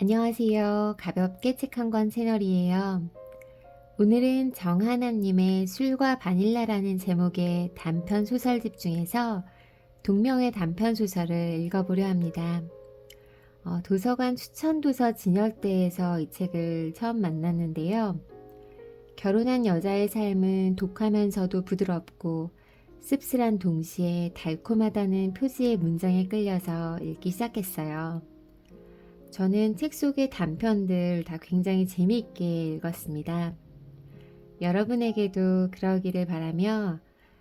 안녕하세요. 가볍게 책 한 권 채널이에요. 오늘은 정하나님의 술과 바닐라라는 제목의 단편 소설집 중에서 동명의 단편 소설을 읽어보려 합니다. 도서관 추천도서 진열대에서 이 책을 처음 만났는데요. 결혼한 여자의 삶은 독하면서도 부드럽고 씁쓸한 동시에 달콤하다는 표지의 문장에 끌려서 읽기 시작했어요. 저는 책 속의 단편들 다 굉장히 재미있게 읽었습니다. 여러분에게도 그러기를 바라며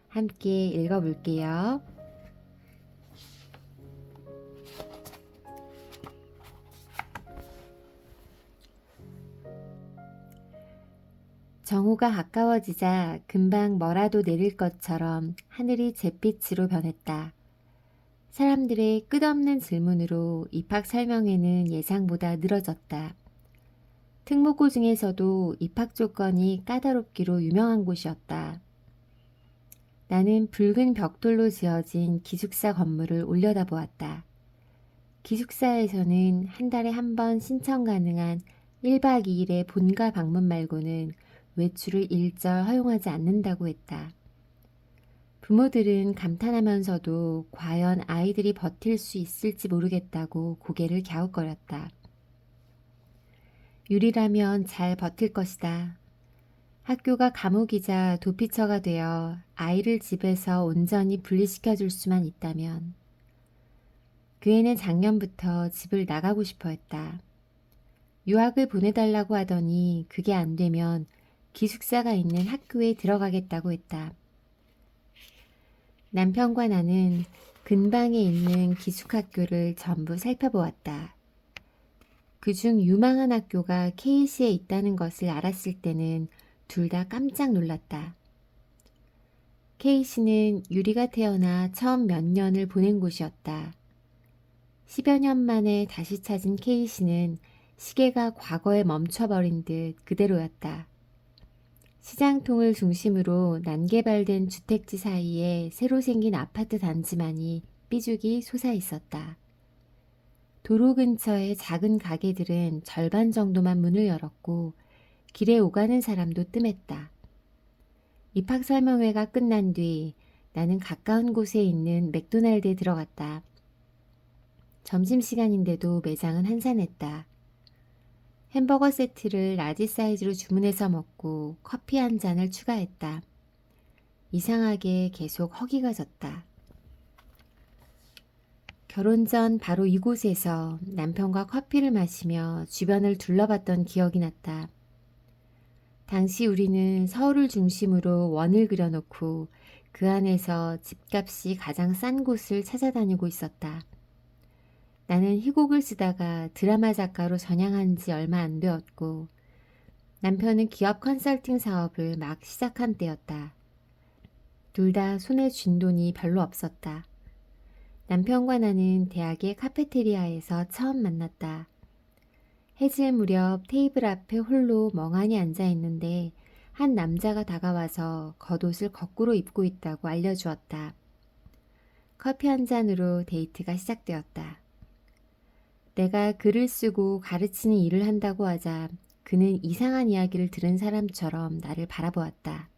함께 읽어볼게요. 정오가 가까워지자 금방 뭐라도 내릴 것처럼 하늘이 잿빛으로 변했다. 사람들의 끝없는 질문으로 입학 설명회는 예상보다 늘어졌다. 특목고 중에서도 입학 조건이 까다롭기로 유명한 곳이었다. 나는 붉은 벽돌로 지어진 기숙사 건물을 올려다보았다. 기숙사에서는 한 달에 한 번 신청 가능한 1박 2일의 본가 방문 말고는 외출을 일절 허용하지 않는다고 했다. 부모들은 감탄하면서도 과연 아이들이 버틸 수 있을지 모르겠다고 고개를 갸웃거렸다. 유리라면 잘 버틸 것이다. 학교가 감옥이자 도피처가 되어 아이를 집에서 온전히 분리시켜줄 수만 있다면. 그 애는 작년부터 집을 나가고 싶어 했다. 유학을 보내달라고 하더니 그게 안 되면 기숙사가 있는 학교에 들어가겠다고 했다. 남편과 나는 근방에 있는 기숙학교를 전부 살펴보았다. 그중 유망한 학교가 KC에 있다는 것을 알았을 때는 둘 다 깜짝 놀랐다. KC는 유리가 태어나 처음 몇 년을 보낸 곳이었다. 10여 년 만에 다시 찾은 KC는 시계가 과거에 멈춰버린 듯 그대로였다. 시장통을 중심으로 난개발된 주택지 사이에 새로 생긴 아파트 단지만이 삐죽이 솟아 있었다. 도로 근처의 작은 가게들은 절반 정도만 문을 열었고 길에 오가는 사람도 뜸했다. 입학 설명회가 끝난 뒤 나는 가까운 곳에 있는 맥도날드에 들어갔다. 점심시간인데도 매장은 한산했다. 햄버거 세트를 라지 사이즈로 주문해서 먹고 커피 한 잔을 추가했다. 이상하게 계속 허기가 졌다. 결혼 전 바로 이곳에서 남편과 커피를 마시며 주변을 둘러봤던 기억이 났다. 당시 우리는 서울을 중심으로 원을 그려놓고 그 안에서 집값이 가장 싼 곳을 찾아다니고 있었다. 나는 희곡을 쓰다가 드라마 작가로 전향한 지 얼마 안 되었고 남편은 기업 컨설팅 사업을 막 시작한 때였다. 둘 다 손에 쥔 돈이 별로 없었다. 남편과 나는 대학의 카페테리아에서 처음 만났다. 해질 무렵 테이블 앞에 홀로 멍하니 앉아 있는데 한 남자가 다가와서 겉옷을 거꾸로 입고 있다고 알려주었다. 커피 한 잔으로 데이트가 시작되었다. 내가 글을 쓰고 가르치는 일을 한다고 하자 그는 이상한 이야기를 들은 사람처럼 나를 바라보았다.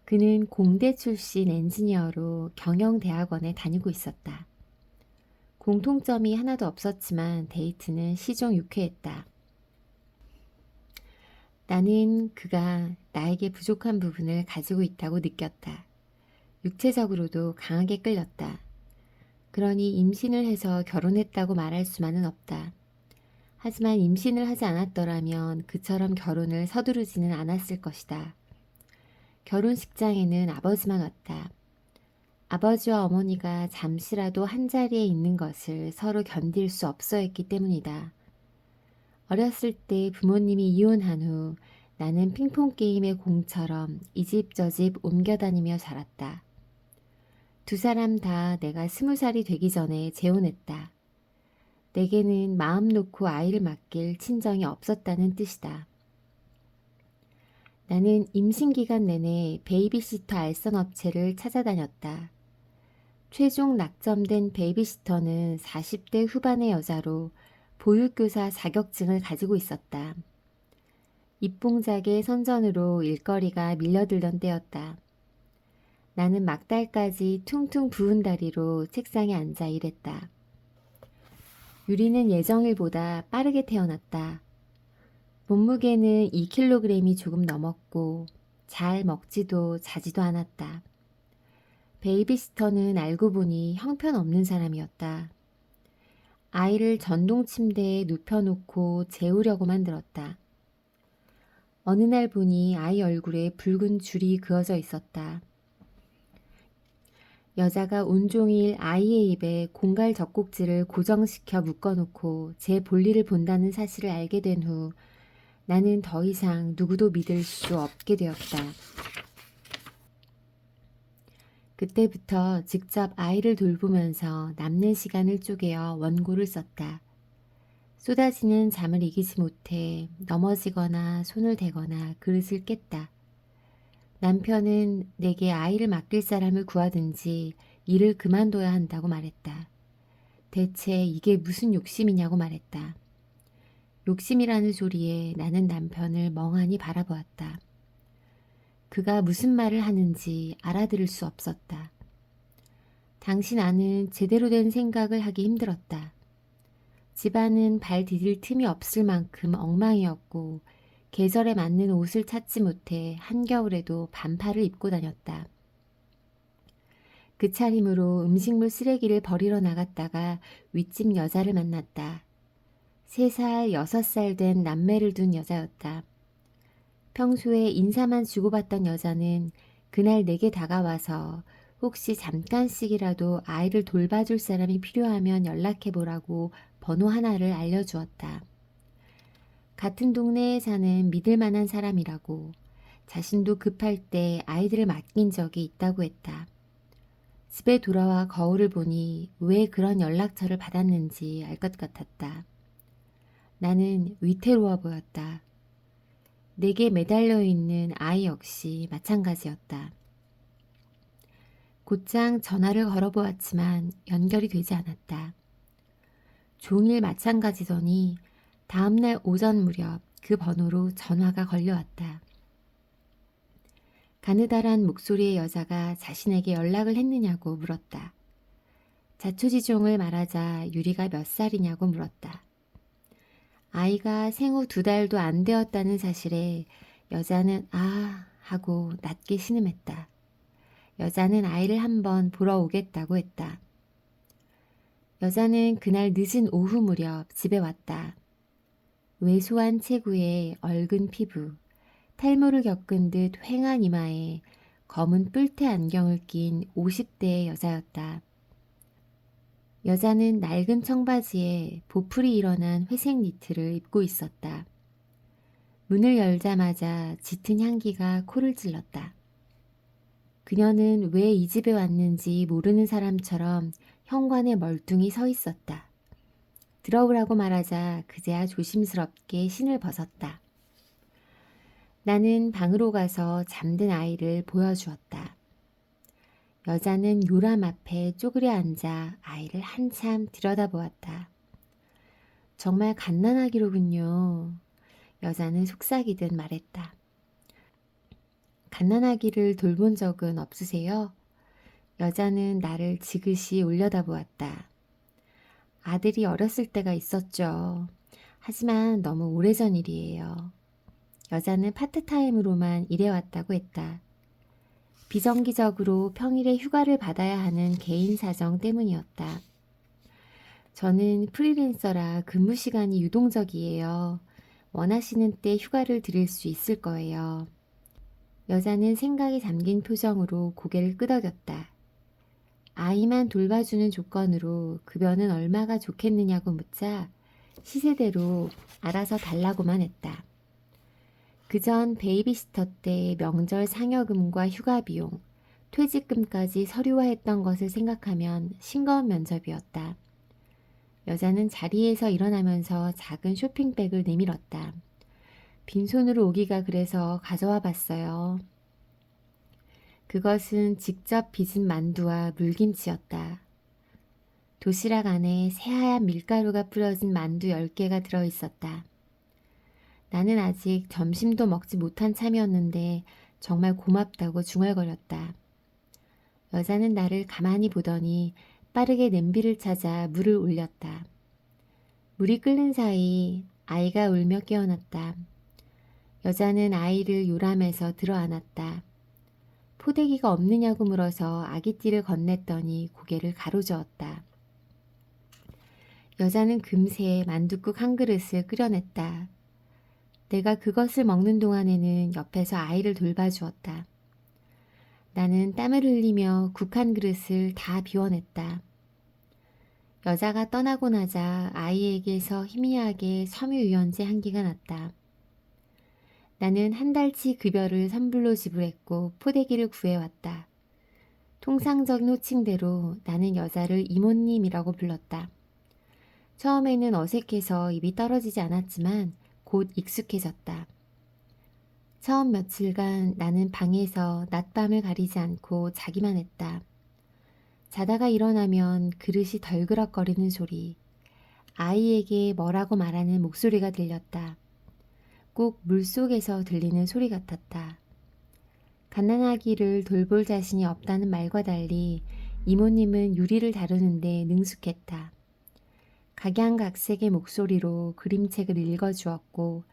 그는 공대 출신 엔지니어로 경영대학원에 다니고 있었다. 공통점이 하나도 없었지만 데이트는 시종 유쾌했다. 나는 그가 나에게 부족한 부분을 가지고 있다고 느꼈다. 육체적으로도 강하게 끌렸다. 그러니 임신을 해서 결혼했다고 말할 수만은 없다. 하지만 임신을 하지 않았더라면 그처럼 결혼을 서두르지는 않았을 것이다. 결혼식장에는 아버지만 왔다. 아버지와 어머니가 잠시라도 한자리에 있는 것을 서로 견딜 수 없어 했기 때문이다. 어렸을 때 부모님이 이혼한 후 나는 핑퐁 게임의 공처럼 이 집 저 집 옮겨 다니며 자랐다. 두 사람 다 내가 20살이 되기 전에 재혼했다. 내게는 마음 놓고 아이를 맡길 친정이 없었다는 뜻이다. 나는 임신 기간 내내 베이비시터 알선 업체를 찾아다녔다. 최종 낙점된 베이비시터는 40대 후반의 여자로 보육교사 자격증을 가지고 있었다. 입봉작의 선전으로 일거리가 밀려들던 때였다. 나는 막달까지 퉁퉁 부은 다리로 책상에 앉아 일했다. 유리는 예정일보다 빠르게 태어났다. 몸무게는 2kg이 조금 넘었고 잘 먹지도 자지도 않았다. 베이비시터는 알고 보니 형편없는 사람이었다. 아이를 전동 침대에 눕혀놓고 재우려고만 들었다. 어느 날 보니 아이 얼굴에 붉은 줄이 그어져 있었다. 여자가 온종일 아이의 입에 공갈 젖꼭지를 고정시켜 묶어놓고 제 볼일을 본다는 사실을 알게 된 후 나는 더 이상 누구도 믿을 수 없게 되었다. 그때부터 직접 아이를 돌보면서 남는 시간을 쪼개어 원고를 썼다. 쏟아지는 잠을 이기지 못해 넘어지거나 손을 대거나 그릇을 깼다. 남편은 내게 아이를 맡길 사람을 구하든지 일을 그만둬야 한다고 말했다. 대체 이게 무슨 욕심이냐고 말했다. 욕심이라는 소리에 나는 남편을 멍하니 바라보았다. 그가 무슨 말을 하는지 알아들을 수 없었다. 당시 나는 제대로 된 생각을 하기 힘들었다. 집안은 발 디딜 틈이 없을 만큼 엉망이었고 계절에 맞는 옷을 찾지 못해 한겨울에도 반팔을 입고 다녔다. 그 차림으로 음식물 쓰레기를 버리러 나갔다가 윗집 여자를 만났다. 3살, 6살 된 남매를 둔 여자였다. 평소에 인사만 주고받던 여자는 그날 내게 다가와서 혹시 잠깐씩이라도 아이를 돌봐줄 사람이 필요하면 연락해보라고 번호 하나를 알려주었다. 같은 동네에 사는 믿을 만한 사람이라고, 자신도 급할 때 아이들을 맡긴 적이 있다고 했다. 집에 돌아와 거울을 보니 왜 그런 연락처를 받았는지 알 것 같았다. 나는 위태로워 보였다. 내게 매달려 있는 아이 역시 마찬가지였다. 곧장 전화를 걸어보았지만 연결이 되지 않았다. 종일 마찬가지더니 다음날 오전 무렵 그 번호로 전화가 걸려왔다. 가느다란 목소리의 여자가 자신에게 연락을 했느냐고 물었다. 자초지종을 말하자 유리가 몇 살이냐고 물었다. 아이가 생후 2달도 안 되었다는 사실에 여자는 아 하고 낮게 신음했다. 여자는 아이를 한번 보러 오겠다고 했다. 여자는 그날 늦은 오후 무렵 집에 왔다. 왜소한 체구에 얼근 피부, 탈모를 겪은 듯 휑한 이마에 검은 뿔테 안경을 낀 50대의 여자였다. 여자는 낡은 청바지에 보풀이 일어난 회색 니트를 입고 있었다. 문을 열자마자 짙은 향기가 코를 찔렀다. 그녀는 왜 이 집에 왔는지 모르는 사람처럼 현관에 멀뚱히 서 있었다. 들어오라고 말하자 그제야 조심스럽게 신을 벗었다. 나는 방으로 가서 잠든 아이를 보여주었다. 여자는 요람 앞에 쪼그려 앉아 아이를 한참 들여다보았다. 정말 갓난아기로군요. 여자는 속삭이듯 말했다. 갓난아기를 돌본 적은 없으세요? 여자는 나를 지그시 올려다보았다. 아들이 어렸을 때가 있었죠. 하지만 너무 오래전 일이에요. 여자는 파트타임으로만 일해왔다고 했다. 비정기적으로 평일에 휴가를 받아야 하는 개인 사정 때문이었다. 저는 프리랜서라 근무 시간이 유동적이에요. 원하시는 때 휴가를 드릴 수 있을 거예요. 여자는 생각에 잠긴 표정으로 고개를 끄덕였다. 아이만 돌봐주는 조건으로 급여는 얼마가 좋겠느냐고 묻자 시세대로 알아서 달라고만 했다. 그전 베이비시터 때 명절 상여금과 휴가비용, 퇴직금까지 서류화했던 것을 생각하면 싱거운 면접이었다. 여자는 자리에서 일어나면서 작은 쇼핑백을 내밀었다. 빈손으로 오기가 그래서 가져와 봤어요. 그것은 직접 빚은 만두와 물김치였다. 도시락 안에 새하얀 밀가루가 뿌려진 만두 10개가 들어있었다. 나는 아직 점심도 먹지 못한 참이었는데 정말 고맙다고 중얼거렸다. 여자는 나를 가만히 보더니 빠르게 냄비를 찾아 물을 올렸다. 물이 끓는 사이 아이가 울며 깨어났다. 여자는 아이를 요람해서 들어안았다. 포대기가 없느냐고 물어서 아기띠를 건넸더니 고개를 가로저었다. 여자는 금세 만둣국 한 그릇을 끓여냈다. 내가 그것을 먹는 동안에는 옆에서 아이를 돌봐주었다. 나는 땀을 흘리며 국 한 그릇을 다 비워냈다. 여자가 떠나고 나자 아이에게서 희미하게 섬유유연제 향기가 났다. 나는 한 달치 급여를 선불로 지불했고 포대기를 구해왔다. 통상적인 호칭대로 나는 여자를 이모님이라고 불렀다. 처음에는 어색해서 입이 떨어지지 않았지만 곧 익숙해졌다. 처음 며칠간 나는 방에서 낮밤을 가리지 않고 자기만 했다. 자다가 일어나면 그릇이 덜그럭거리는 소리, 아이에게 뭐라고 말하는 목소리가 들렸다. 꼭 물속에서 들리는 소리 같았다. 갓난아기를 돌볼 자신이 없다는 말과 달리 이모님은 유리를 다루는데 능숙했다. 각양각색의 목소리로 그림책을 읽어주었고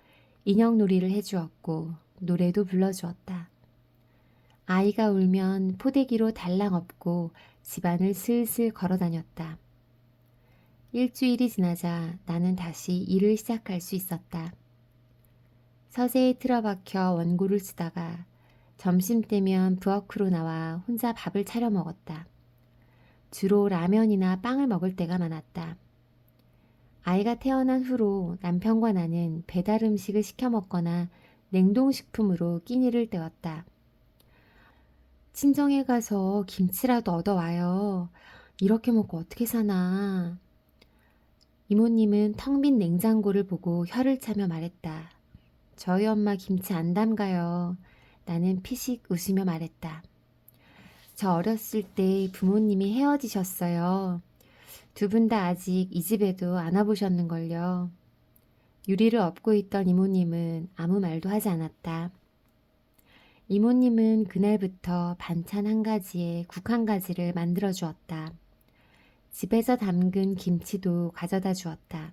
인형놀이를 해주었고 노래도 불러주었다. 아이가 울면 포대기로 달랑 엎고 집안을 슬슬 걸어다녔다. 일주일이 지나자 나는 다시 일을 시작할 수 있었다. 서재에 틀어박혀 원고를 쓰다가 점심때면 부엌으로 나와 혼자 밥을 차려 먹었다. 주로 라면이나 빵을 먹을 때가 많았다. 아이가 태어난 후로 남편과 나는 배달 음식을 시켜 먹거나 냉동식품으로 끼니를 때웠다. 친정에 가서 김치라도 얻어와요. 이렇게 먹고 어떻게 사나. 이모님은 텅 빈 냉장고를 보고 혀를 차며 말했다. 저희 엄마 김치 안 담가요. 나는 피식 웃으며 말했다. 저 어렸을 때 부모님이 헤어지셨어요. 두 분 다 아직 이 집에도 안 와보셨는걸요. 유리를 엎고 있던 이모님은 아무 말도 하지 않았다. 이모님은 그날부터 반찬 한 가지에 국 한 가지를 만들어 주었다. 집에서 담근 김치도 가져다 주었다.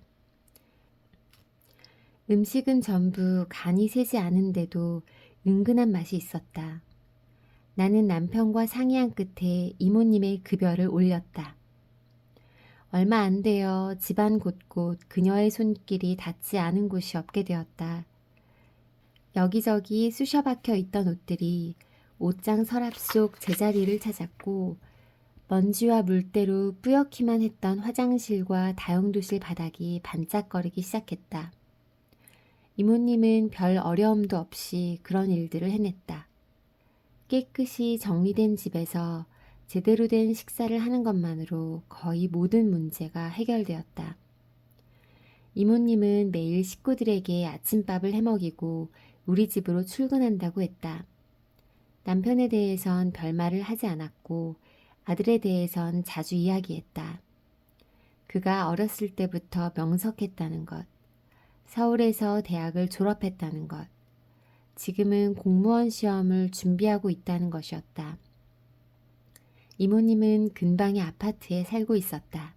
음식은 전부 간이 세지 않은데도 은근한 맛이 있었다. 나는 남편과 상의한 끝에 이모님의 급여를 올렸다. 얼마 안 되어 집안 곳곳 그녀의 손길이 닿지 않은 곳이 없게 되었다. 여기저기 쑤셔 박혀 있던 옷들이 옷장 서랍 속 제자리를 찾았고 먼지와 물때로 뿌옇기만 했던 화장실과 다용도실 바닥이 반짝거리기 시작했다. 이모님은 별 어려움도 없이 그런 일들을 해냈다. 깨끗이 정리된 집에서 제대로 된 식사를 하는 것만으로 거의 모든 문제가 해결되었다. 이모님은 매일 식구들에게 아침밥을 해먹이고 우리 집으로 출근한다고 했다. 남편에 대해선 별말을 하지 않았고 아들에 대해선 자주 이야기했다. 그가 어렸을 때부터 명석했다는 것, 서울에서 대학을 졸업했다는 것, 지금은 공무원 시험을 준비하고 있다는 것이었다. 이모님은 근방의 아파트에 살고 있었다.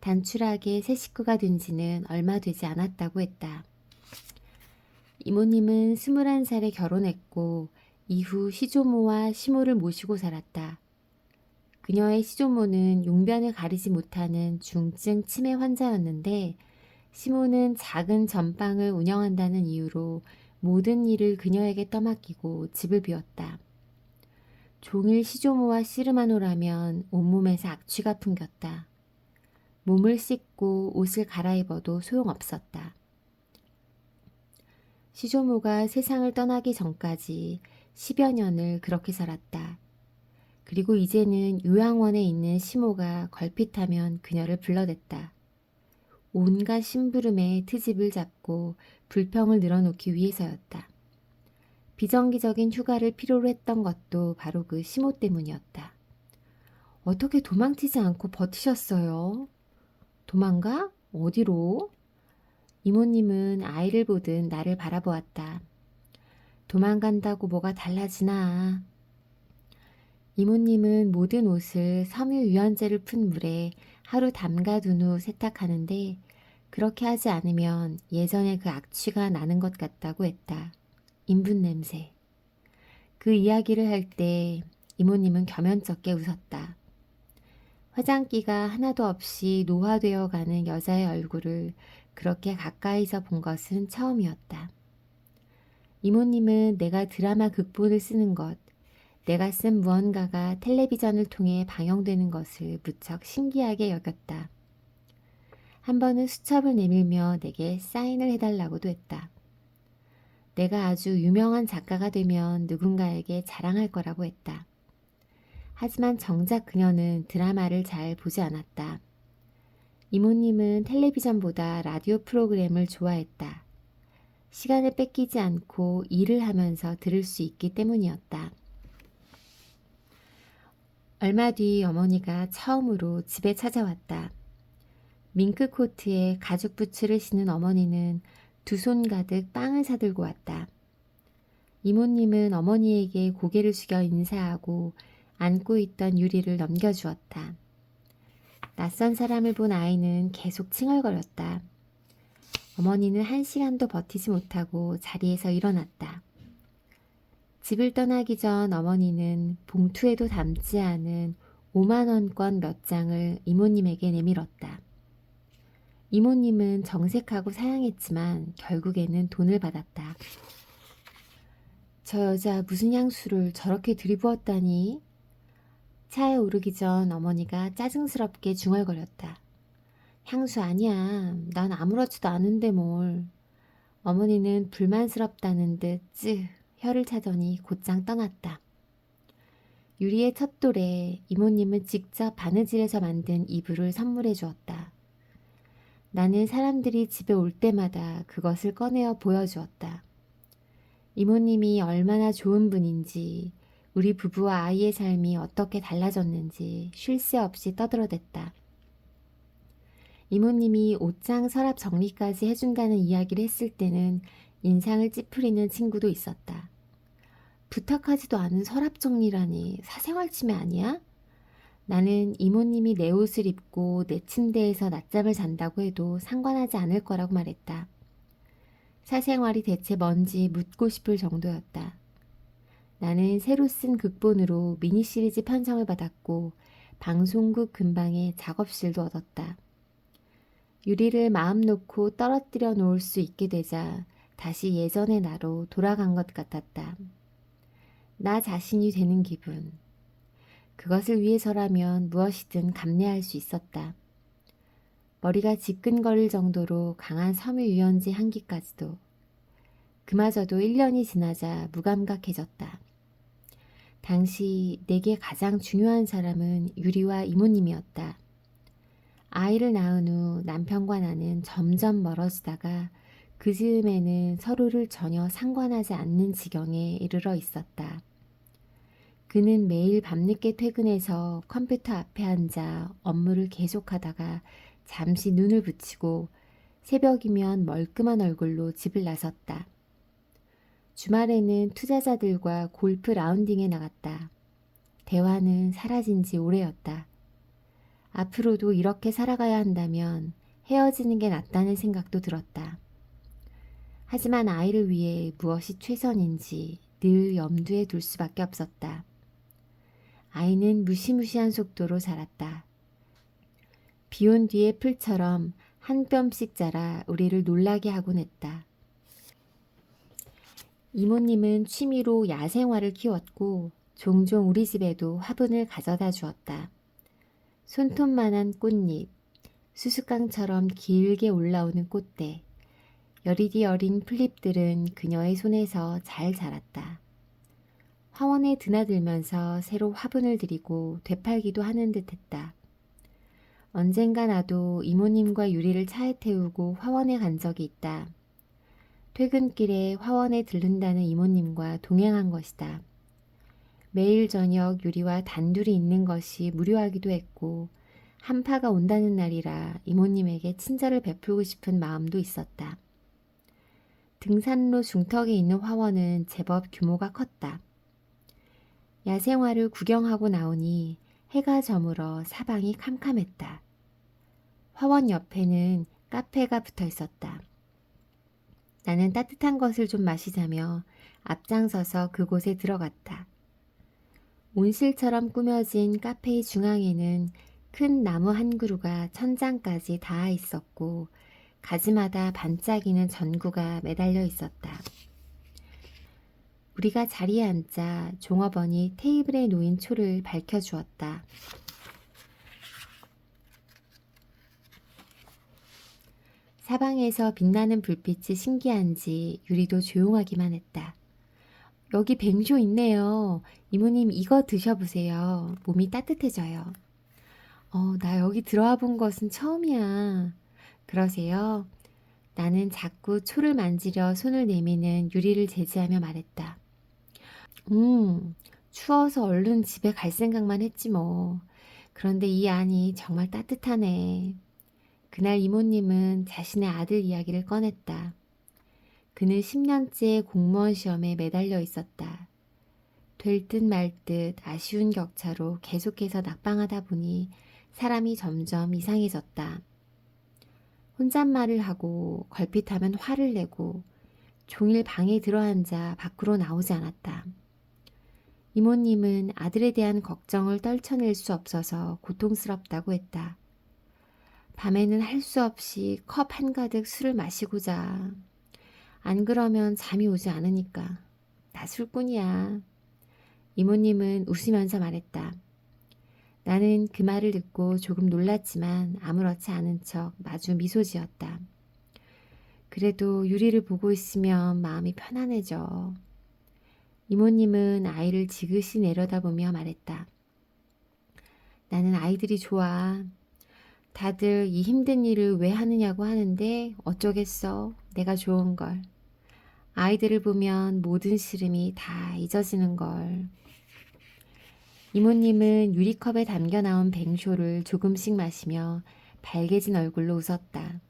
단출하게 새 식구가 된 지는 얼마 되지 않았다고 했다. 이모님은 21살에 결혼했고 이후 시조모와 시모를 모시고 살았다. 그녀의 시조모는 용변을 가리지 못하는 중증 치매 환자였는데 시모는 작은 전방을 운영한다는 이유로 모든 일을 그녀에게 떠맡기고 집을 비웠다. 종일 시조모와 씨름하노라면 온몸에서 악취가 풍겼다. 몸을 씻고 옷을 갈아입어도 소용없었다. 시조모가 세상을 떠나기 전까지 10여 년을 그렇게 살았다. 그리고 이제는 요양원에 있는 시모가 걸핏하면 그녀를 불러댔다. 온갖 심부름에 트집을 잡고 불평을 늘어놓기 위해서였다. 비정기적인 휴가를 필요로 했던 것도 바로 그 시모 때문이었다. 어떻게 도망치지 않고 버티셨어요? 도망가? 어디로? 이모님은 아이를 보듯 나를 바라보았다. 도망간다고 뭐가 달라지나. 이모님은 모든 옷을 섬유유연제를 푼 물에 하루 담가둔 후 세탁하는데 그렇게 하지 않으면 예전에 그 악취가 나는 것 같다고 했다. 인분 냄새. 그 이야기를 할 때 이모님은 겸연쩍게 웃었다. 화장기가 하나도 없이 노화되어 가는 여자의 얼굴을 그렇게 가까이서 본 것은 처음이었다. 이모님은 내가 드라마 극본을 쓰는 것, 내가 쓴 무언가가 텔레비전을 통해 방영되는 것을 무척 신기하게 여겼다. 한 번은 수첩을 내밀며 내게 사인을 해달라고도 했다. 내가 아주 유명한 작가가 되면 누군가에게 자랑할 거라고 했다. 하지만 정작 그녀는 드라마를 잘 보지 않았다. 이모님은 텔레비전보다 라디오 프로그램을 좋아했다. 시간을 뺏기지 않고 일을 하면서 들을 수 있기 때문이었다. 얼마 뒤 어머니가 처음으로 집에 찾아왔다. 밍크 코트에 가죽 부츠를 신은 어머니는 두 손 가득 빵을 사들고 왔다. 이모님은 어머니에게 고개를 숙여 인사하고 안고 있던 유리를 넘겨주었다. 낯선 사람을 본 아이는 계속 칭얼거렸다. 어머니는 1시간도 버티지 못하고 자리에서 일어났다. 집을 떠나기 전 어머니는 봉투에도 담지 않은 5만 원권 몇 장을 이모님에게 내밀었다. 이모님은 정색하고 사양했지만 결국에는 돈을 받았다. 저 여자 무슨 향수를 저렇게 들이부었다니? 차에 오르기 전 어머니가 짜증스럽게 중얼거렸다. 향수 아니야. 난 아무렇지도 않은데 뭘. 어머니는 불만스럽다는 듯 혀를 차더니 곧장 떠났다. 유리의 찻돌에 이모님은 직접 바느질해서 만든 이불을 선물해 주었다. 나는 사람들이 집에 올 때마다 그것을 꺼내어 보여주었다. 이모님이 얼마나 좋은 분인지, 우리 부부와 아이의 삶이 어떻게 달라졌는지 쉴 새 없이 떠들어댔다. 이모님이 옷장 서랍 정리까지 해준다는 이야기를 했을 때는 인상을 찌푸리는 친구도 있었다. 부탁하지도 않은 서랍 정리라니 사생활 침해 아니야? 나는 이모님이 내 옷을 입고 내 침대에서 낮잠을 잔다고 해도 상관하지 않을 거라고 말했다. 사생활이 대체 뭔지 묻고 싶을 정도였다. 나는 새로 쓴 극본으로 미니 시리즈 편성을 받았고 방송국 근방에 작업실도 얻었다. 유리를 마음 놓고 떨어뜨려 놓을 수 있게 되자 다시 예전의 나로 돌아간 것 같았다. 나 자신이 되는 기분. 그것을 위해서라면 무엇이든 감내할 수 있었다. 머리가 지끈거릴 정도로 강한 섬유유연제 향기까지도. 그마저도 1년이 지나자 무감각해졌다. 당시 내게 가장 중요한 사람은 유리와 이모님이었다. 아이를 낳은 후 남편과 나는 점점 멀어지다가 그 즈음에는 서로를 전혀 상관하지 않는 지경에 이르러 있었다. 그는 매일 밤늦게 퇴근해서 컴퓨터 앞에 앉아 업무를 계속하다가 잠시 눈을 붙이고 새벽이면 멀끔한 얼굴로 집을 나섰다. 주말에는 투자자들과 골프 라운딩에 나갔다. 대화는 사라진 지 오래였다. 앞으로도 이렇게 살아가야 한다면 헤어지는 게 낫다는 생각도 들었다. 하지만 아이를 위해 무엇이 최선인지 늘 염두에 둘 수밖에 없었다. 아이는 무시무시한 속도로 자랐다. 비온 뒤의 풀처럼 한 뼘씩 자라 우리를 놀라게 하곤 했다. 이모님은 취미로 야생화를 키웠고 종종 우리 집에도 화분을 가져다 주었다. 손톱만한 꽃잎, 수수깡처럼 길게 올라오는 꽃대, 여리디 어린 풀잎들은 그녀의 손에서 잘 자랐다. 화원에 드나들면서 새로 화분을 들이고 되팔기도 하는 듯했다. 언젠가 나도 이모님과 유리를 차에 태우고 화원에 간 적이 있다. 퇴근길에 화원에 들른다는 이모님과 동행한 것이다. 매일 저녁 유리와 단둘이 있는 것이 무료하기도 했고 한파가 온다는 날이라 이모님에게 친절을 베풀고 싶은 마음도 있었다. 등산로 중턱에 있는 화원은 제법 규모가 컸다. 야생화를 구경하고 나오니 해가 저물어 사방이 캄캄했다. 화원 옆에는 카페가 붙어 있었다. 나는 따뜻한 것을 좀 마시자며 앞장서서 그곳에 들어갔다. 온실처럼 꾸며진 카페의 중앙에는 큰 나무 한 그루가 천장까지 닿아 있었고 가지마다 반짝이는 전구가 매달려 있었다. 우리가 자리에 앉자 종업원이 테이블에 놓인 초를 밝혀주었다. 사방에서 빛나는 불빛이 신기한지 유리도 조용하기만 했다. 여기 뱅쇼 있네요. 이모님 이거 드셔보세요. 몸이 따뜻해져요. 나 여기 들어와 본 것은 처음이야. 그러세요? 나는 자꾸 초를 만지려 손을 내미는 유리를 제지하며 말했다. 추워서 얼른 집에 갈 생각만 했지 뭐. 그런데 이 안이 정말 따뜻하네. 그날 이모님은 자신의 아들 이야기를 꺼냈다. 그는 10년째 공무원 시험에 매달려 있었다. 될 듯 말 듯 아쉬운 격차로 계속해서 낙방하다 보니 사람이 점점 이상해졌다. 혼잣말을 하고 걸핏하면 화를 내고 종일 방에 들어앉아 밖으로 나오지 않았다. 이모님은 아들에 대한 걱정을 떨쳐낼 수 없어서 고통스럽다고 했다. 밤에는 할 수 없이 컵 한가득 술을 마시고 자. 안 그러면 잠이 오지 않으니까. 나 술꾼이야. 이모님은 웃으면서 말했다. 나는 그 말을 듣고 조금 놀랐지만 아무렇지 않은 척 마주 미소 지었다. 그래도 유리를 보고 있으면 마음이 편안해져. 이모님은 아이를 지그시 내려다보며 말했다. 나는 아이들이 좋아. 다들 이 힘든 일을 왜 하느냐고 하는데 어쩌겠어. 내가 좋은 걸. 아이들을 보면 모든 시름이 다 잊어지는 걸. 이모님은 유리컵에 담겨 나온 뱅쇼를 조금씩 마시며 발개진 얼굴로 웃었다.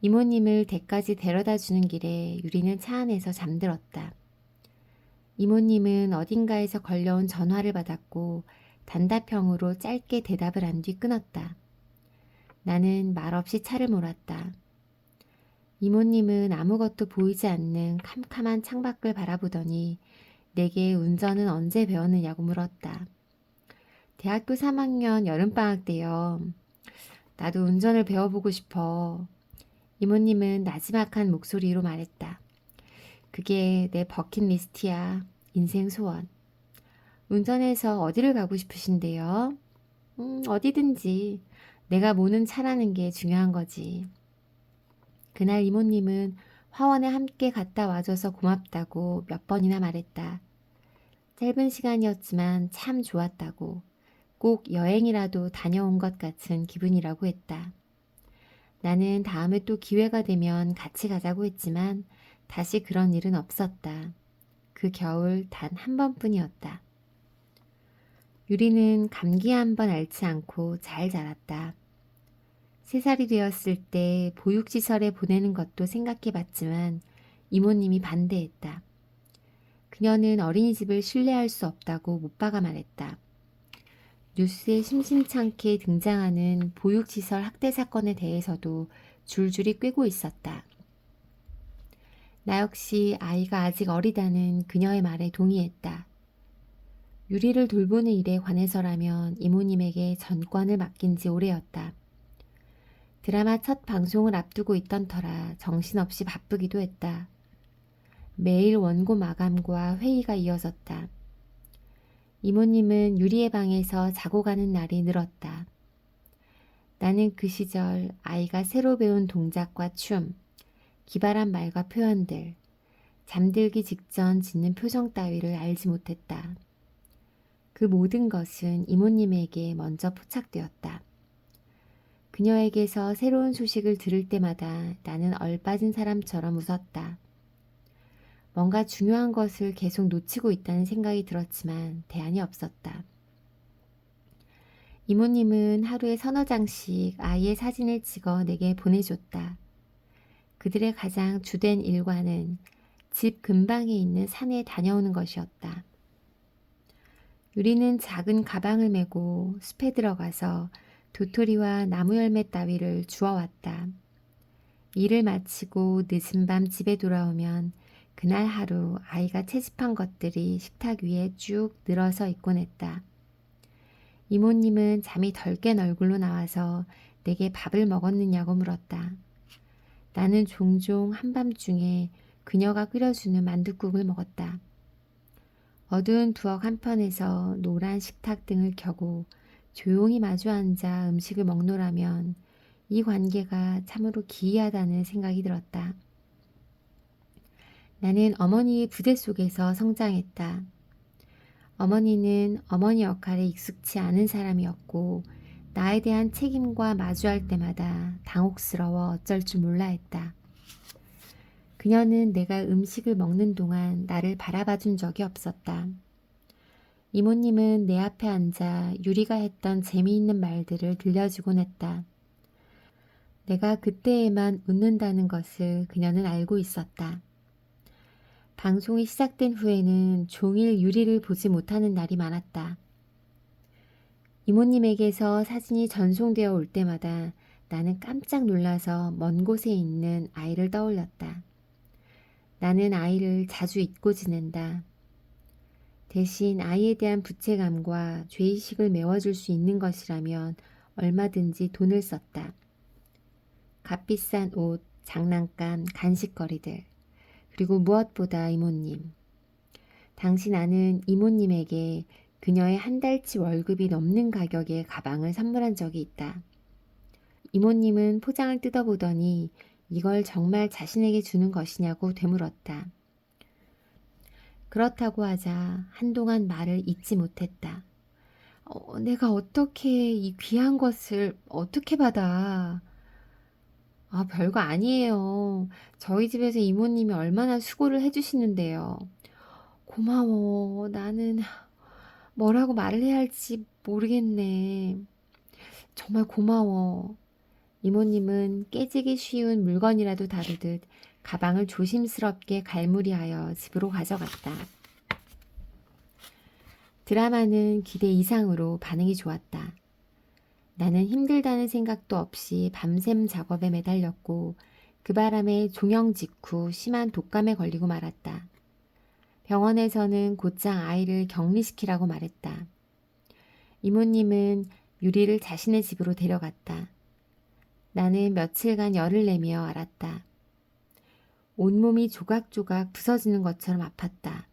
이모님을 댁까지 데려다 주는 길에 유리는 차 안에서 잠들었다. 이모님은 어딘가에서 걸려온 전화를 받았고 단답형으로 짧게 대답을 한 뒤 끊었다. 나는 말없이 차를 몰았다. 이모님은 아무것도 보이지 않는 캄캄한 창밖을 바라보더니 내게 운전은 언제 배웠느냐고 물었다. 대학교 3학년 여름방학 때요. 나도 운전을 배워보고 싶어. 이모님은 나지막한 목소리로 말했다. 그게 내 버킷리스트야. 인생 소원. 운전해서 어디를 가고 싶으신데요? 어디든지. 내가 모는 차라는 게 중요한 거지. 그날 이모님은 화원에 함께 갔다 와줘서 고맙다고 몇 번이나 말했다. 짧은 시간이었지만 참 좋았다고. 꼭 여행이라도 다녀온 것 같은 기분이라고 했다. 나는 다음에 또 기회가 되면 같이 가자고 했지만 다시 그런 일은 없었다. 그 겨울 단 한 번뿐이었다. 유리는 감기 한 번 앓지 않고 잘 자랐다. 3살이 되었을 때 보육시설에 보내는 것도 생각해봤지만 이모님이 반대했다. 그녀는 어린이집을 신뢰할 수 없다고 못 박아 말했다. 뉴스에 심심찮게 등장하는 보육시설 학대 사건에 대해서도 줄줄이 꿰고 있었다. 나 역시 아이가 아직 어리다는 그녀의 말에 동의했다. 유리를 돌보는 일에 관해서라면 이모님에게 전권을 맡긴 지 오래였다. 드라마 첫 방송을 앞두고 있던 터라 정신없이 바쁘기도 했다. 매일 원고 마감과 회의가 이어졌다. 이모님은 유리의 방에서 자고 가는 날이 늘었다. 나는 그 시절 아이가 새로 배운 동작과 춤, 기발한 말과 표현들, 잠들기 직전 짓는 표정 따위를 알지 못했다. 그 모든 것은 이모님에게 먼저 포착되었다. 그녀에게서 새로운 소식을 들을 때마다 나는 얼빠진 사람처럼 웃었다. 뭔가 중요한 것을 계속 놓치고 있다는 생각이 들었지만 대안이 없었다. 이모님은 하루에 서너 장씩 아이의 사진을 찍어 내게 보내줬다. 그들의 가장 주된 일과는 집 근방에 있는 산에 다녀오는 것이었다. 유리는 작은 가방을 메고 숲에 들어가서 도토리와 나무 열매 따위를 주워왔다. 일을 마치고 늦은 밤 집에 돌아오면 그날 하루 아이가 채집한 것들이 식탁 위에 쭉 늘어서 있곤 했다. 이모님은 잠이 덜 깬 얼굴로 나와서 내게 밥을 먹었느냐고 물었다. 나는 종종 한밤중에 그녀가 끓여주는 만둣국을 먹었다. 어두운 부엌 한편에서 노란 식탁 등을 켜고 조용히 마주 앉아 음식을 먹노라면 이 관계가 참으로 기이하다는 생각이 들었다. 나는 어머니의 부재 속에서 성장했다. 어머니는 어머니 역할에 익숙치 않은 사람이었고 나에 대한 책임과 마주할 때마다 당혹스러워 어쩔 줄 몰라 했다. 그녀는 내가 음식을 먹는 동안 나를 바라봐 준 적이 없었다. 이모님은 내 앞에 앉아 유리가 했던 재미있는 말들을 들려주곤 했다. 내가 그때에만 웃는다는 것을 그녀는 알고 있었다. 방송이 시작된 후에는 종일 유리를 보지 못하는 날이 많았다. 이모님에게서 사진이 전송되어 올 때마다 나는 깜짝 놀라서 먼 곳에 있는 아이를 떠올렸다. 나는 아이를 자주 잊고 지낸다. 대신 아이에 대한 부채감과 죄의식을 메워줄 수 있는 것이라면 얼마든지 돈을 썼다. 값비싼 옷, 장난감, 간식거리들, 그리고 무엇보다 이모님. 당시 나는 이모님에게 그녀의 한 달치 월급이 넘는 가격의 가방을 선물한 적이 있다. 이모님은 포장을 뜯어보더니 이걸 정말 자신에게 주는 것이냐고 되물었다. 그렇다고 하자 한동안 말을 잇지 못했다. 내가 어떻게 이 귀한 것을 어떻게 받아? 별거 아니에요. 저희 집에서 이모님이 얼마나 수고를 해주시는데요. 고마워. 나는 뭐라고 말을 해야 할지 모르겠네. 정말 고마워. 이모님은 깨지기 쉬운 물건이라도 다루듯 가방을 조심스럽게 갈무리하여 집으로 가져갔다. 드라마는 기대 이상으로 반응이 좋았다. 나는 힘들다는 생각도 없이 밤샘 작업에 매달렸고 그 바람에 종영 직후 심한 독감에 걸리고 말았다. 병원에서는 곧장 아이를 격리시키라고 말했다. 이모님은 유리를 자신의 집으로 데려갔다. 나는 며칠간 열을 내며 알았다. 온몸이 조각조각 부서지는 것처럼 아팠다.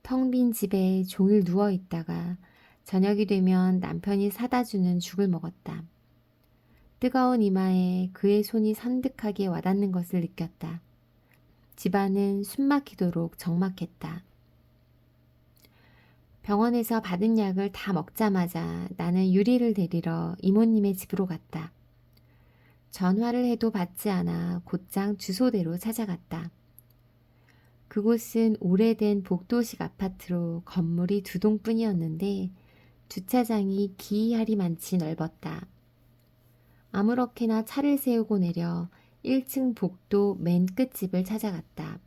텅 빈 집에 종일 누워 있다가 저녁이 되면 남편이 사다 주는 죽을 먹었다. 뜨거운 이마에 그의 손이 선득하게 와닿는 것을 느꼈다. 집안은 숨막히도록 적막했다. 병원에서 받은 약을 다 먹자마자 나는 유리를 데리러 이모님의 집으로 갔다. 전화를 해도 받지 않아 곧장 주소대로 찾아갔다. 그곳은 오래된 복도식 아파트로 건물이 두 동뿐이었는데 주차장이 기이하리만치 넓었다. 아무렇게나 차를 세우고 내려 1층 복도 맨 끝집을 찾아갔다.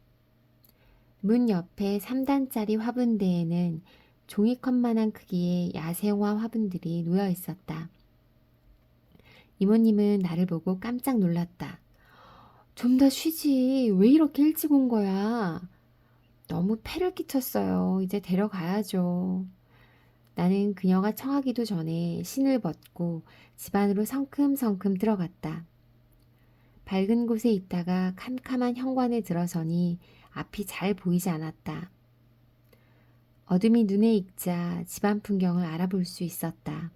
문 옆에 3단짜리 화분대에는 종이컵만한 크기의 야생화 화분들이 놓여 있었다. 이모님은 나를 보고 깜짝 놀랐다. 좀 더 쉬지. 왜 이렇게 일찍 온 거야? 너무 패를 끼쳤어요. 이제 데려가야죠. 나는 그녀가 청하기도 전에 신을 벗고 집 안으로 성큼성큼 들어갔다. 밝은 곳에 있다가 캄캄한 현관에 들어서니 앞이 잘 보이지 않았다. 어둠이 눈에 익자 집안 풍경을 알아볼 수 있었다.